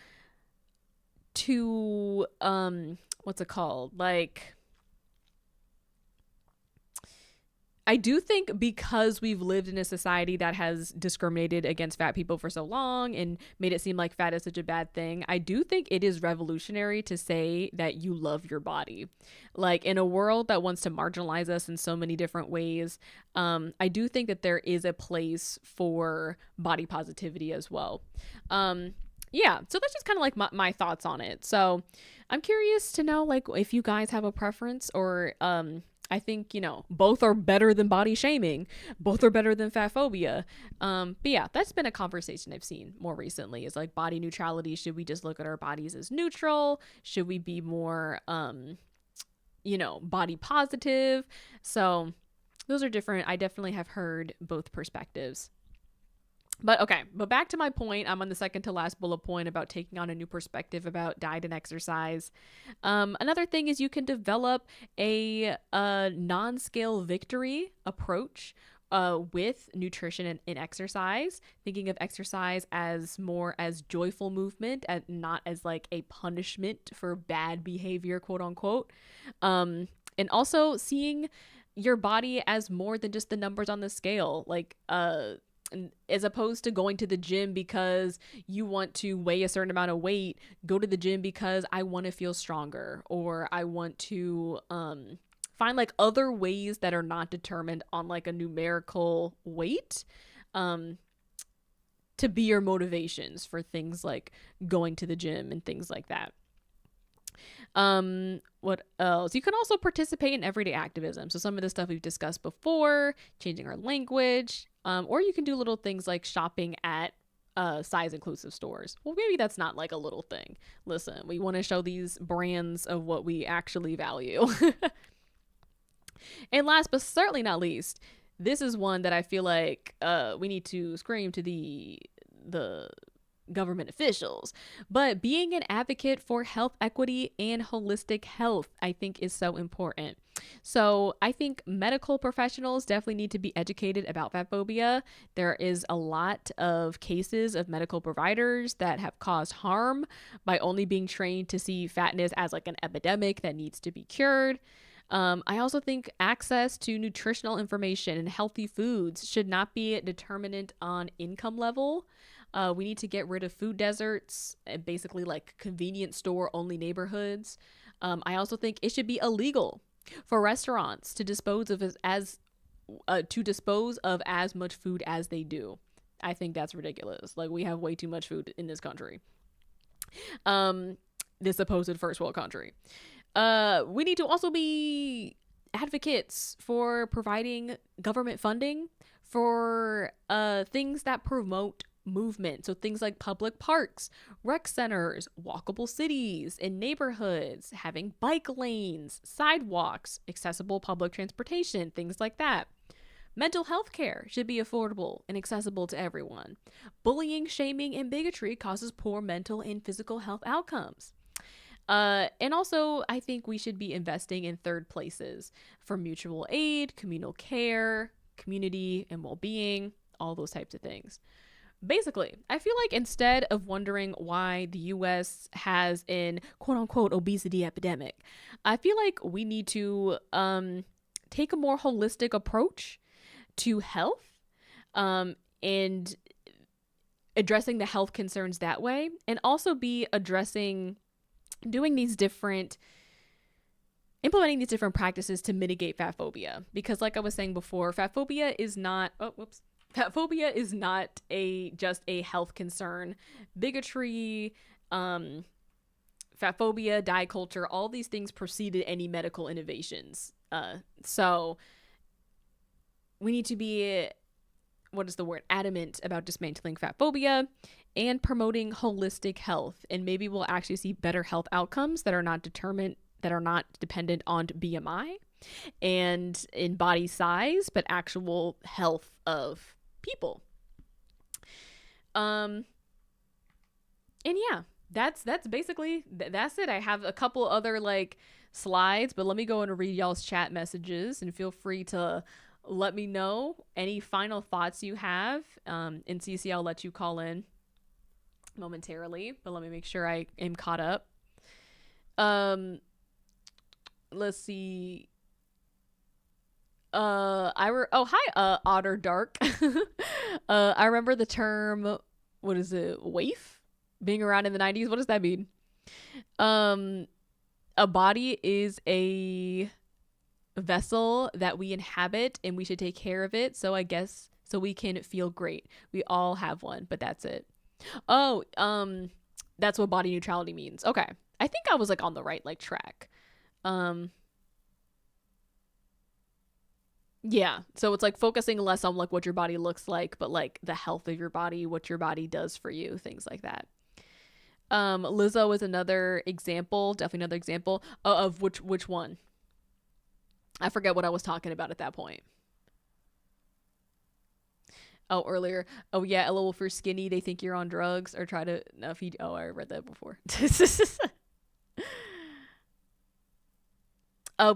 what's it called? Like, I do think because we've lived in a society that has discriminated against fat people for so long and made it seem like fat is such a bad thing, I do think it is revolutionary to say that you love your body. Like in a world that wants to marginalize us in so many different ways, I do think that there is a place for body positivity as well. Yeah, so that's just kind of like my thoughts on it. So I'm curious to know like if you guys have a preference or I think, you know, both are better than body shaming. Both are better than fat phobia. But yeah, that's been a conversation I've seen more recently is like body neutrality. Should we just look at our bodies as neutral? Should we be more, you know, body positive? So those are different. I definitely have heard both perspectives. But okay, but back to my point. I'm on the second to last bullet point about taking on a new perspective about diet and exercise. Another thing is you can develop a non-scale victory approach with nutrition and exercise, thinking of exercise as more as joyful movement and not as like a punishment for bad behavior, quote unquote. And also seeing your body as more than just the numbers on the scale, like as opposed to going to the gym because you want to weigh a certain amount of weight. Go to the gym because I want to feel stronger, or I want to find like other ways that are not determined on like a numerical weight to be your motivations for things like going to the gym and things like that. What else? You can also participate in everyday activism. So some of the stuff we've discussed before, changing our language, or you can do little things like shopping at size inclusive stores. Well, maybe that's not like a little thing. Listen, we want to show these brands of what we actually value. And last but certainly not least, this is one that I feel like we need to scream to the government officials, but being an advocate for health equity and holistic health, I think is so important. So I think medical professionals definitely need to be educated about fat phobia. There is a lot of cases of medical providers that have caused harm by only being trained to see fatness as like an epidemic that needs to be cured. I also think access to nutritional information and healthy foods should not be determinant on income level. We need to get rid of food deserts and basically like convenience store only neighborhoods. I also think it should be illegal for restaurants to dispose of as much food as they do. I think that's ridiculous. Like we have way too much food in this country. This supposed first world country. We need to also be advocates for providing government funding for things that promote movement. So things like public parks, rec centers, walkable cities and neighborhoods, having bike lanes, sidewalks, accessible public transportation, things like that. Mental health care should be affordable and accessible to everyone. Bullying, shaming, and bigotry causes poor mental and physical health outcomes. And also, I think we should be investing in third places for mutual aid, communal care, community and well-being, all those types of things. Basically, I feel like instead of wondering why the US has an quote unquote obesity epidemic, I feel like we need to take a more holistic approach to health and addressing the health concerns that way, and also be implementing these different practices to mitigate fat phobia. Because like I was saying before, fat phobia is not just a health concern. Bigotry, fat phobia, diet culture, all these things preceded any medical innovations. So we need to be, adamant about dismantling fat phobia and promoting holistic health. And maybe we'll actually see better health outcomes that are not dependent on BMI and in body size, but actual health of people. And yeah, that's basically that's it. I have a couple other like slides, but let me go and read y'all's chat messages, and feel free to let me know any final thoughts you have. And CC, I'll let you call in momentarily, but let me make sure I am caught up. Let's see. oh, hi, Otter Dark. I remember the term, what is it, waif? Being around in the 90s. What does that mean? A body is a vessel that we inhabit and we should take care of it. So I guess so we can feel great. We all have one, but that's it. Oh, that's what body neutrality means. Okay. I think I was like on the right like track. Yeah. So it's like focusing less on like what your body looks like, but like the health of your body, what your body does for you, things like that. Lizzo is another example, definitely another example of which one. I forget what I was talking about at that point. Oh, earlier. Oh yeah, LOL, if you're skinny, they think you're on drugs or try to feed. Oh, I read that before.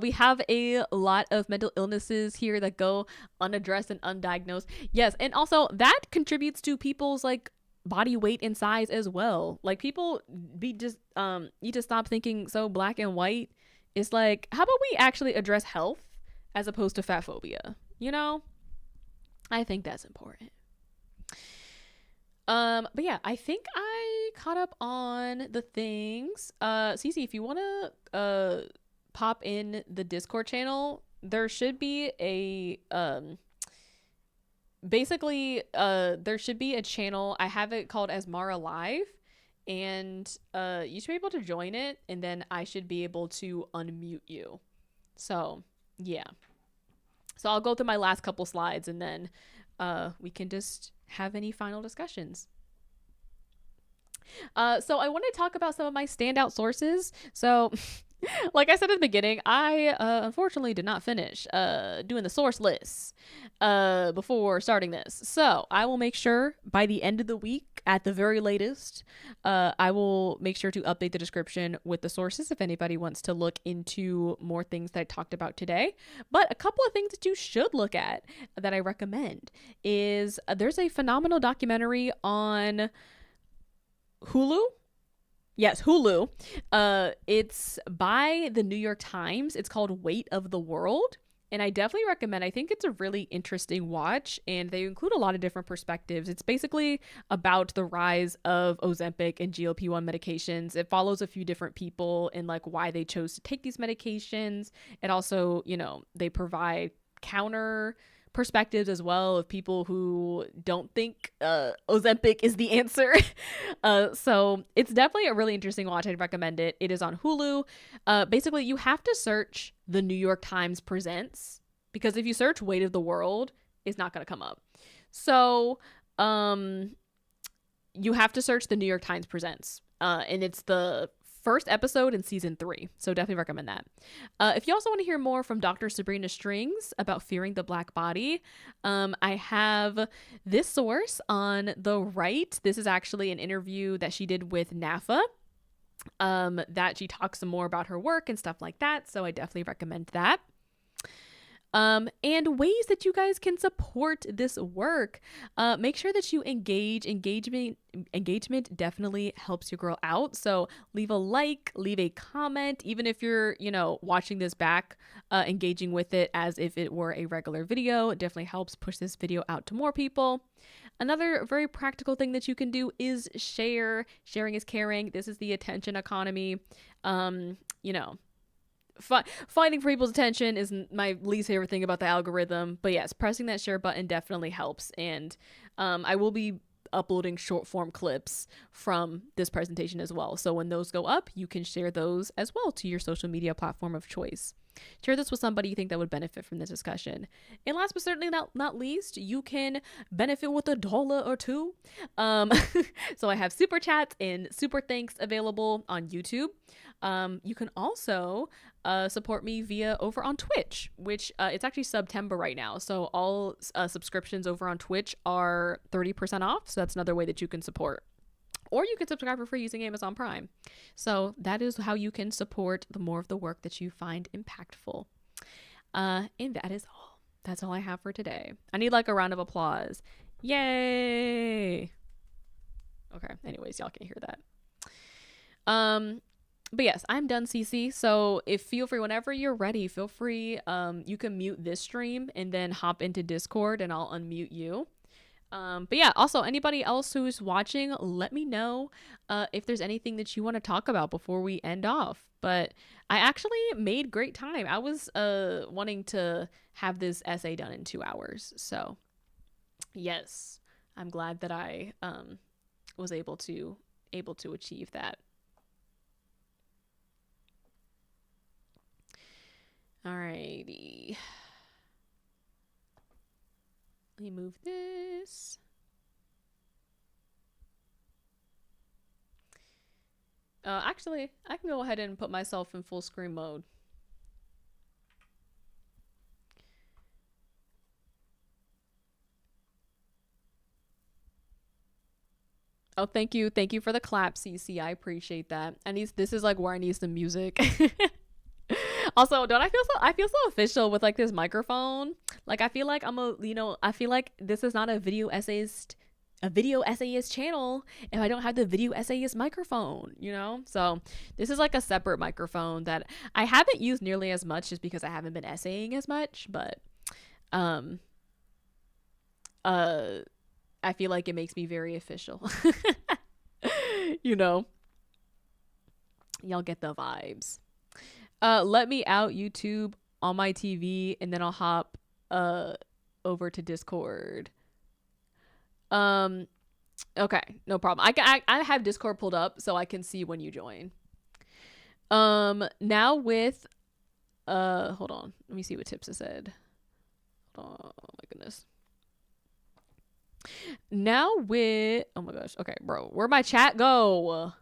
We have a lot of mental illnesses here that go unaddressed and undiagnosed. Yes, and also that contributes to people's like body weight and size as well. Like people be just need to stop thinking so black and white. It's like, how about we actually address health as opposed to fat phobia? You know? I think that's important. But yeah, I think I caught up on the things. Cece, if you want to pop in the Discord channel, there should be a basically there should be a channel. I have it called Asmara Live, and you should be able to join it, and then I should be able to unmute you. So yeah, so I'll go through my last couple slides, and then we can just have any final discussions. So I want to talk about some of my standout sources. So like I said at the beginning, I unfortunately did not finish doing the source lists before starting this. So I will make sure by the end of the week, at the very latest, I will make sure to update the description with the sources if anybody wants to look into more things that I talked about today. But a couple of things that you should look at that I recommend is there's a phenomenal documentary on Hulu. Yes, Hulu. It's by the New York Times. It's called Weight of the World. And I definitely recommend. I think it's a really interesting watch, and they include a lot of different perspectives. It's basically about the rise of Ozempic and GLP-1 medications. It follows a few different people and like why they chose to take these medications. It also, you know, they provide counter perspectives as well of people who don't think Ozempic is the answer. So it's definitely a really interesting watch. I'd recommend it. It is on Hulu. Basically, you have to search the New York Times Presents, because if you search Weight of the World, it's not going to come up. So you have to search the New York Times Presents, and it's the first episode in season 3, so definitely recommend that. If you also want to hear more from Dr. Sabrina Strings about fearing the black body, I have this source on the right. This is actually an interview that she did with NAFA, that she talks some more about her work and stuff like that, so I definitely recommend that. And ways that you guys can support this work. Make sure that you engage. Engagement definitely helps your girl out. So leave a like, leave a comment, even if you're, you know, watching this back, engaging with it as if it were a regular video. It definitely helps push this video out to more people. Another very practical thing that you can do is share. Sharing is caring. This is the attention economy. You know, fighting for people's attention is my least favorite thing about the algorithm, but yes, pressing that share button definitely helps. And I will be uploading short form clips from this presentation as well, so when those go up, you can share those as well to your social media platform of choice. Share this with somebody you think that would benefit from this discussion. And last but certainly not least, you can benefit with $1 or $2. So I have super chats and super thanks available on YouTube. You can also support me via over on Twitch, which it's actually September right now. So all subscriptions over on Twitch are 30% off. So that's another way that you can support. Or you can subscribe for free using Amazon Prime. So that is how you can support the more of the work that you find impactful. And that is all. That's all I have for today. I need like a round of applause. Yay! Okay, anyways, y'all can hear that. but yes, I'm done, CC. So if feel free whenever you're ready, feel free. You can mute this stream and then hop into Discord, and I'll unmute you. But yeah, also anybody else who's watching, let me know if there's anything that you want to talk about before we end off. But I actually made great time. I was wanting to have this essay done in 2 hours. So yes, I'm glad that I was able to achieve that. Alrighty. Let me move this. Actually, I can go ahead and put myself in full screen mode. Oh, thank you. Thank you for the clap, CC. I appreciate that. And this is like where I need some music. Also, don't I feel so official with like this microphone. Like I feel like I feel like this is not a video essayist channel if I don't have the video essayist microphone, you know? So this is like a separate microphone that I haven't used nearly as much just because I haven't been essaying as much, but I feel like it makes me very official. You know? Y'all get the vibes. Let me out YouTube on my TV and then I'll hop over to Discord. Okay, no problem. I have Discord pulled up so I can see when you join. Now with hold on. Let me see what Tips has said. Oh my goodness. Now with oh my gosh. Okay, bro. Where'd my chat go?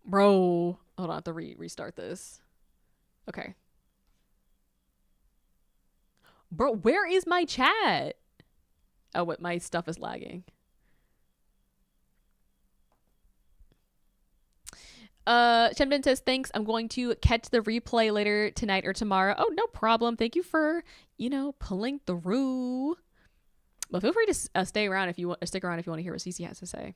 Bro. Hold on, I have to restart this. Okay. Bro, where is my chat? Oh, what? My stuff is lagging. Shemden says, thanks. I'm going to catch the replay later tonight or tomorrow. Oh, no problem. Thank you for, pulling through. But feel free to stick around if you want to hear what CC has to say.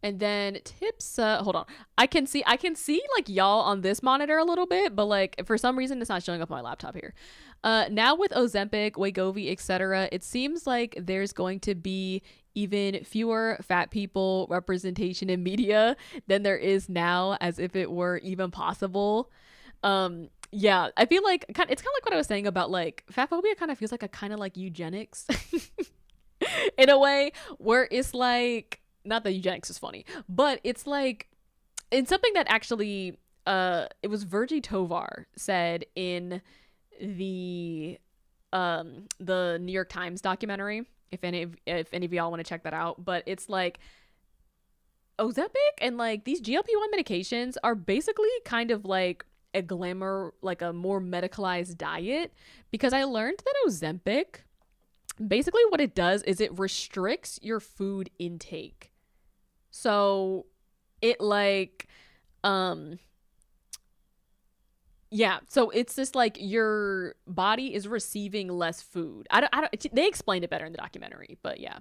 And then Tips, hold on. I can see like y'all on this monitor a little bit, but like for some reason it's not showing up on my laptop here. Now with Ozempic, Wegovy, etc., it seems like there's going to be even fewer fat people representation in media than there is now, as if it were even possible. Yeah, I feel like it's kind of like what I was saying about like fat phobia kind of feels like a kind of like eugenics in a way where it's like, not that eugenics is funny, but it's like, it's something that actually, it was Virgie Tovar said in the New York Times documentary, if any of y'all want to check that out. But it's like Ozempic and like these GLP-1 medications are basically kind of like a glamour, like a more medicalized diet, because I learned that Ozempic, basically what it does is it restricts your food intake. So it like, yeah, so it's just like your body is receiving less food. I don't, they explained it better in the documentary, but yeah.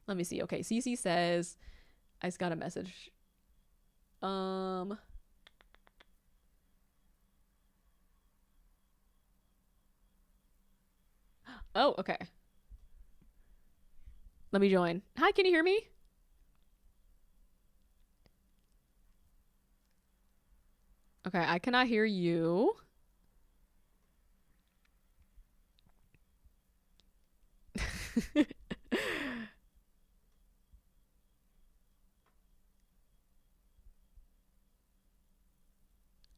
Let me see. Okay, CC says, I just got a message. Oh, okay. Let me join. Hi, can you hear me? Okay, I cannot hear you.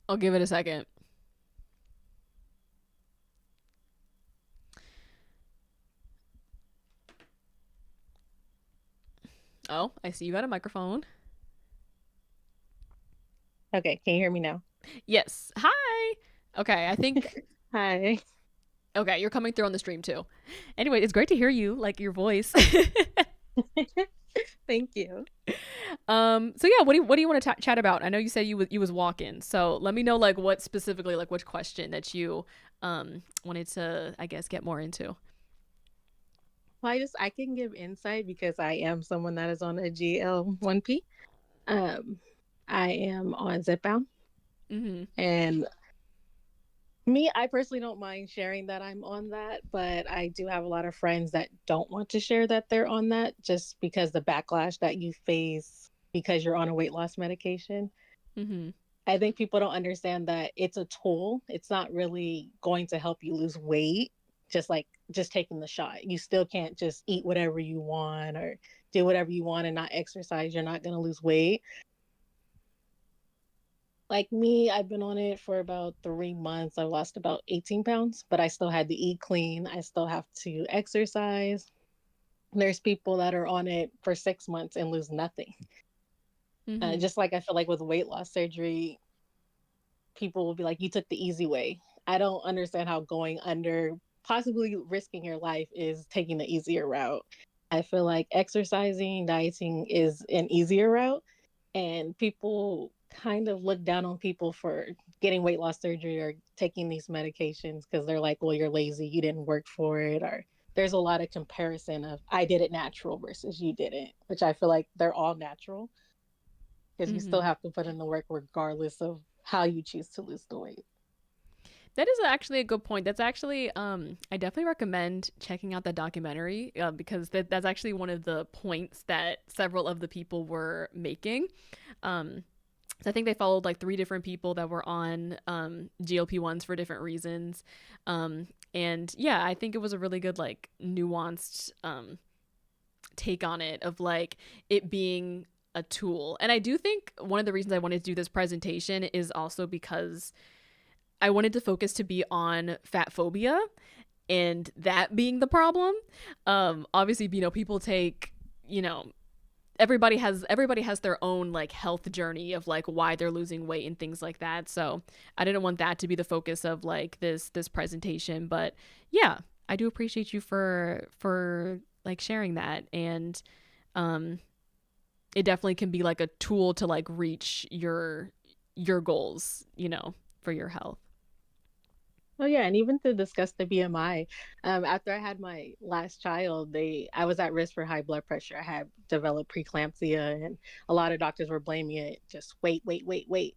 I'll give it a second. Oh, I see you got a microphone. Okay, can you hear me now? Yes. Hi. Okay, I think. Hi. Okay, you're coming through on the stream too. Anyway, it's great to hear you, like your voice. Thank you. So yeah, what do you want to chat about? I know you said you was walking, so let me know like what specifically, like which question that you wanted to, I guess, get more into. I can give insight because I am someone that is on a GL1P. Um, I am on Zipbound, Mm-hmm. and I personally don't mind sharing that I'm on that, but I do have a lot of friends that don't want to share that they're on that just because the backlash that you face because you're on a weight loss medication. Mm-hmm. I think people don't understand that it's a tool. It's not really going to help you lose weight, just taking the shot. You still can't just eat whatever you want or do whatever you want and not exercise. You're not going to lose weight. Like me, I've been on it for about 3 months. I've lost about 18 pounds, but I still had to eat clean. I still have to exercise. There's people that are on it for 6 months and lose nothing. Mm-hmm. Just like I feel like with weight loss surgery, people will be like, you took the easy way. I don't understand how going under, possibly risking your life, is taking the easier route. I feel like exercising, dieting is an easier route. And people kind of look down on people for getting weight loss surgery or taking these medications because they're like, well, you're lazy, you didn't work for it. Or there's a lot of comparison of I did it natural versus you didn't, which I feel like they're all natural because you Mm-hmm. still have to put in the work regardless of how you choose to lose the weight. That is actually a good point. That's actually, I definitely recommend checking out that documentary because that's actually one of the points that several of the people were making. So I think they followed like 3 different people that were on GLP-1s for different reasons. And yeah, I think it was a really good, like, nuanced take on it of like it being a tool. And I do think one of the reasons I wanted to do this presentation is also because I wanted to focus to be on fat phobia and that being the problem. Obviously, people take, everybody has their own like health journey of like why they're losing weight and things like that. So I didn't want that to be the focus of like this presentation. But yeah, I do appreciate you for like sharing that. And it definitely can be like a tool to like reach your goals, for your health. Oh yeah, and even to discuss the BMI, after I had my last child, I was at risk for high blood pressure. I had developed preeclampsia, and a lot of doctors were blaming it just wait, wait, wait, wait.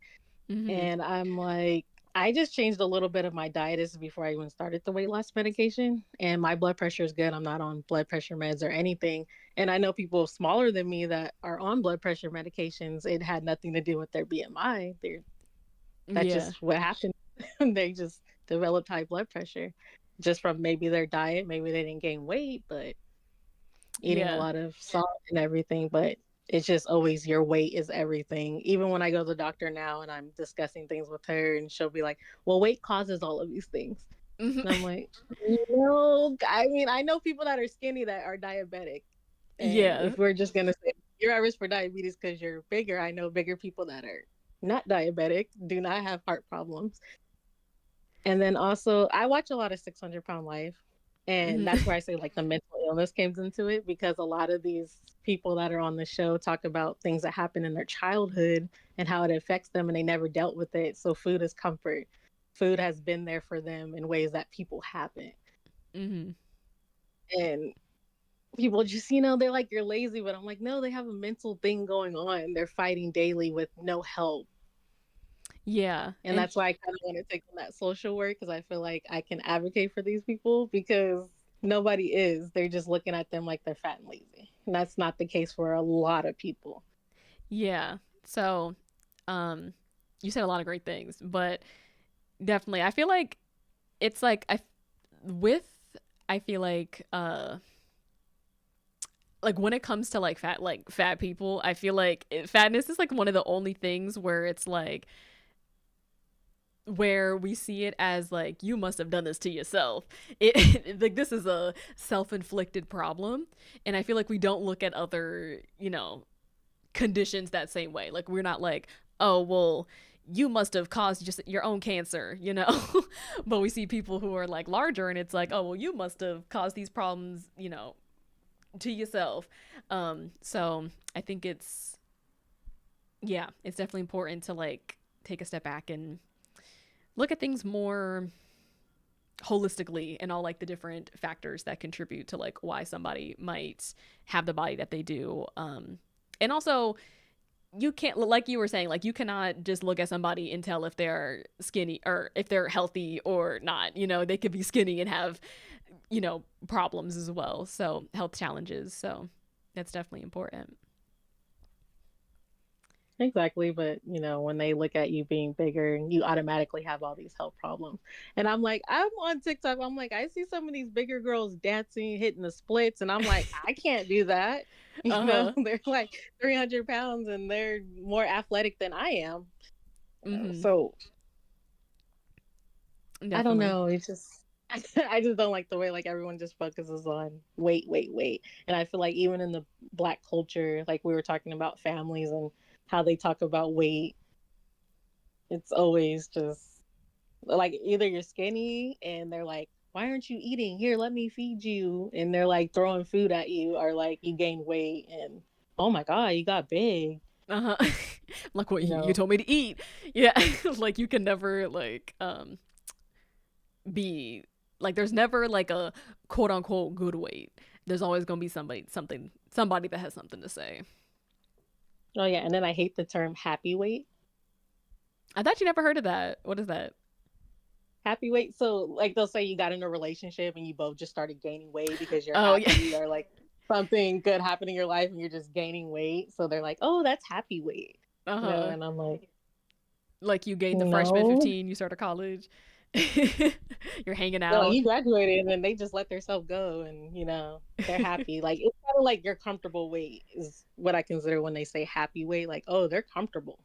Mm-hmm. And I'm like, I just changed a little bit of my diet. This is before I even started the weight loss medication, and my blood pressure is good. I'm not on blood pressure meds or anything. And I know people smaller than me that are on blood pressure medications. It had nothing to do with their BMI. That's Yeah. just what happened. They just developed high blood pressure just from maybe their diet. Maybe they didn't gain weight, but eating a Yeah. lot of salt and everything. But it's just always your weight is everything. Even when I go to the doctor now and I'm discussing things with her, and she'll be like, well, weight causes all of these things. And I'm like, no, I mean, I know people that are skinny that are diabetic. And Yeah. if we're just going to say you're at risk for diabetes because you're bigger, I know bigger people that are not diabetic, do not have heart problems. And then also, I watch a lot of 600 Pound Life. And Mm-hmm. that's where I say like the mental illness comes into it because a lot of these people that are on the show talk about things that happen in their childhood and how it affects them and they never dealt with it. So food is comfort. Food has been there for them in ways that people haven't. Mm-hmm. And people just, they're like, you're lazy. But I'm like, no, they have a mental thing going on. They're fighting daily with no help. Yeah. And that's why I kind of want to take on that social work because I feel like I can advocate for these people because nobody is. They're just looking at them like they're fat and lazy. And that's not the case for a lot of people. Yeah. So, you said a lot of great things, but definitely, I feel like it's like with I feel like when it comes to like fat people, I feel like fatness is like one of the only things where it's like where we see it as like you must have done this to yourself. Like this is a self-inflicted problem, and I feel like we don't look at other conditions that same way. Like we're not like, oh well, you must have caused just your own cancer, but we see people who are like larger and it's like, oh well, you must have caused these problems, to yourself. So I think it's definitely important to like take a step back and look at things more holistically, and all like the different factors that contribute to like why somebody might have the body that they do. And also, you can't, like you were saying, like you cannot just look at somebody and tell if they're skinny or if they're healthy or not. You know, they could be skinny and have, you know, problems as well, so health challenges. So that's definitely important. Exactly, but you know, when they look at you being bigger, you automatically have all these health problems. And I'm like, I'm on TikTok, I'm like, I see some of these bigger girls dancing, hitting the splits, and I'm like, I can't do that. You know, Uh-huh. they're like 300 pounds and they're more athletic than I am. Mm-hmm. So I don't Definitely. know. It's just I just don't like the way like everyone just focuses on weight, weight, weight. And I feel like even in the Black culture, like we were talking about families and how they talk about weight, it's always just like either you're skinny and they're like, why aren't you eating? Here, let me feed you. And they're like throwing food at you, or like you gain weight and oh my God, you got big. Uh-huh. Like what You you know, told me to eat. Yeah. Like you can never like be like, there's never like a quote unquote good weight. There's always gonna be somebody that has something to say. oh yeah. And then I hate the term happy weight. I thought you never heard of that. What is that? Happy weight. So like they'll say you got in a relationship and you both just started gaining weight because you're Oh yeah. happy or like something good happened in your life and you're just gaining weight. So they're like, oh, that's happy weight. You know, Uh-huh. and I'm like, Like you gained the freshman no. 15, you started college. You're hanging They're like, out. you graduated and then they just let themselves go and you know, they're happy. Like it's kind of like your comfortable weight is what I consider when they say happy weight. Like, oh, they're comfortable.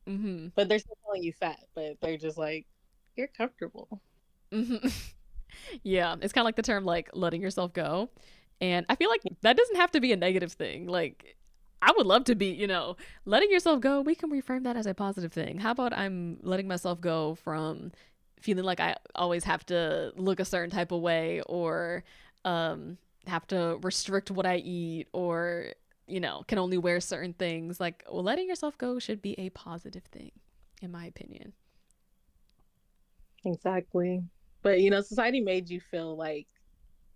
Mm-hmm. But they're still calling you fat, but they're just like, you're comfortable. Mm-hmm. Yeah, it's kind of like the term like letting yourself go. And I feel like that doesn't have to be a negative thing. Like, I would love to be, you know, letting yourself go. We can reframe that as a positive thing. How about I'm letting myself go from feeling like I always have to look a certain type of way, or have to restrict what I eat, or, you know, can only wear certain things. Like, well, letting yourself go should be a positive thing, in my opinion. Exactly. But you know, society made you feel like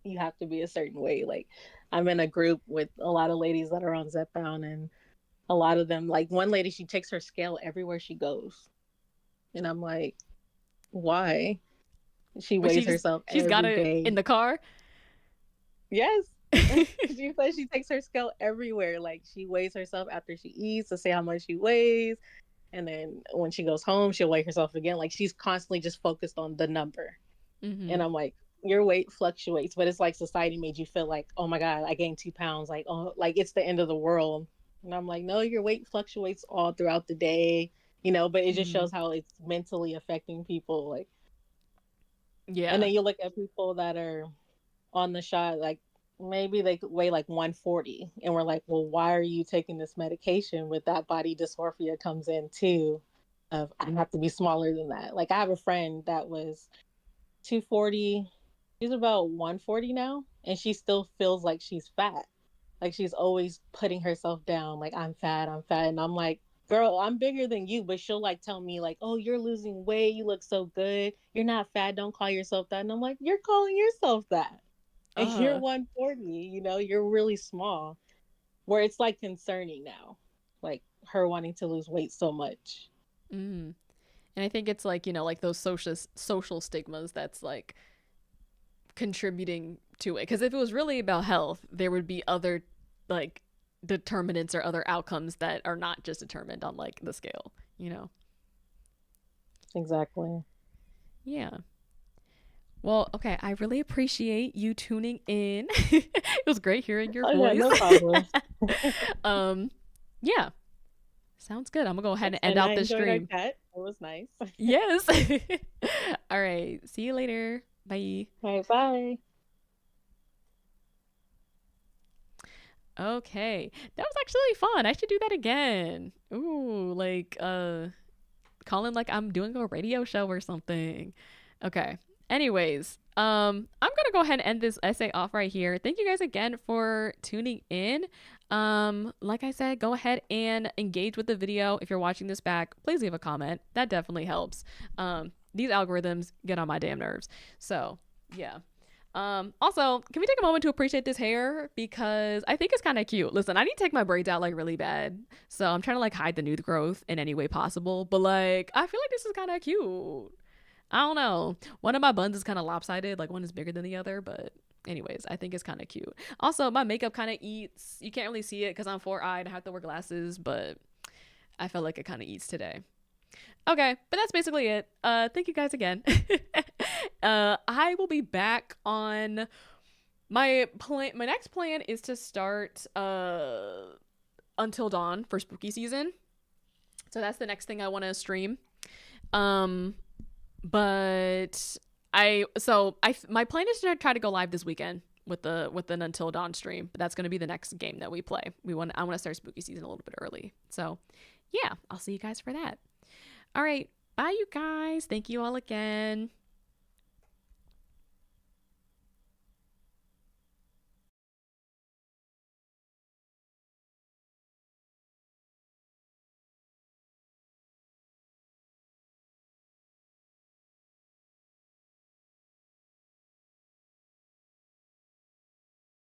you have to be a certain way. Like I'm in a group with a lot of ladies that are on Zepbound and a lot of them, like one lady, she takes her scale everywhere she goes. And I'm like, why? She But weighs herself she's got every it in day. the car. Yes. She says she takes her scale everywhere. Like she weighs herself after she eats to see how much she weighs. And then when she goes home, she'll weigh herself again. Like she's constantly just focused on the number. Mm-hmm. And I'm like, your weight fluctuates, but it's like society made you feel like, oh my God, I gained 2 pounds. Like, oh, like it's the end of the world. And I'm like, no, your weight fluctuates all throughout the day, you know, but it just Mm-hmm. shows how it's mentally affecting people. Like, and Yeah. then you look at people that are on the shot, like maybe they could weigh like 140. And we're like, well, why are you taking this medication? With that body dysmorphia comes in too, of I have to be smaller than that. Like, I have a friend that was 240. She's about 140 now, and she still feels like she's fat. Like she's always putting herself down, like I'm fat, I'm fat. And I'm like, girl, I'm bigger than you, but she'll like tell me, like, oh, you're losing weight, you look so good. You're not fat, don't call yourself that. And I'm like, you're calling yourself that. And you're Uh-huh. 140, you know, you're really small. Where it's like concerning now. Like her wanting to lose weight so much. Mm. And I think it's like, you know, like those social stigmas that's like contributing to it. Because if it was really about health, there would be other like determinants or other outcomes that are not just determined on like the scale, you know? Exactly. Yeah. Well, okay. I really appreciate you tuning in. It was great hearing your Oh yeah, voice. no problem. um, yeah. Sounds good. I'm gonna go ahead and end And I out this enjoyed our stream. chat. It was nice. Yes. All right. See you later. Bye. All right, bye. Okay. That was actually fun. I should do that again. Ooh, like calling like I'm doing a radio show or something. Okay. Anyways, I'm gonna go ahead and end this essay off right here. Thank you guys again for tuning in. Like I said, go ahead and engage with the video. If you're watching this back, please leave a comment. That definitely helps. these algorithms get on my damn nerves. So yeah. Also, can we take a moment to appreciate this hair, because I think it's kind of cute. Listen, I need to take my braids out like really bad, so I'm trying to like hide the new growth in any way possible, but like I feel like this is kind of cute. I don't know, one of my buns is kind of lopsided, like one is bigger than the other, but anyways, I think it's kind of cute. Also, my makeup kind of eats. You can't really see it because I'm 4-eyed, I have to wear glasses, but I felt like it kind of eats today. Okay, but that's basically it. Thank you guys again. I will be back on my plan. My next plan is to start Until Dawn for spooky season. So that's the next thing I want to stream. But my plan is to try to go live this weekend with an Until Dawn stream. But that's going to be the next game that we play. I want to start spooky season a little bit early. So yeah, I'll see you guys for that. All right. Bye, you guys. Thank you all again.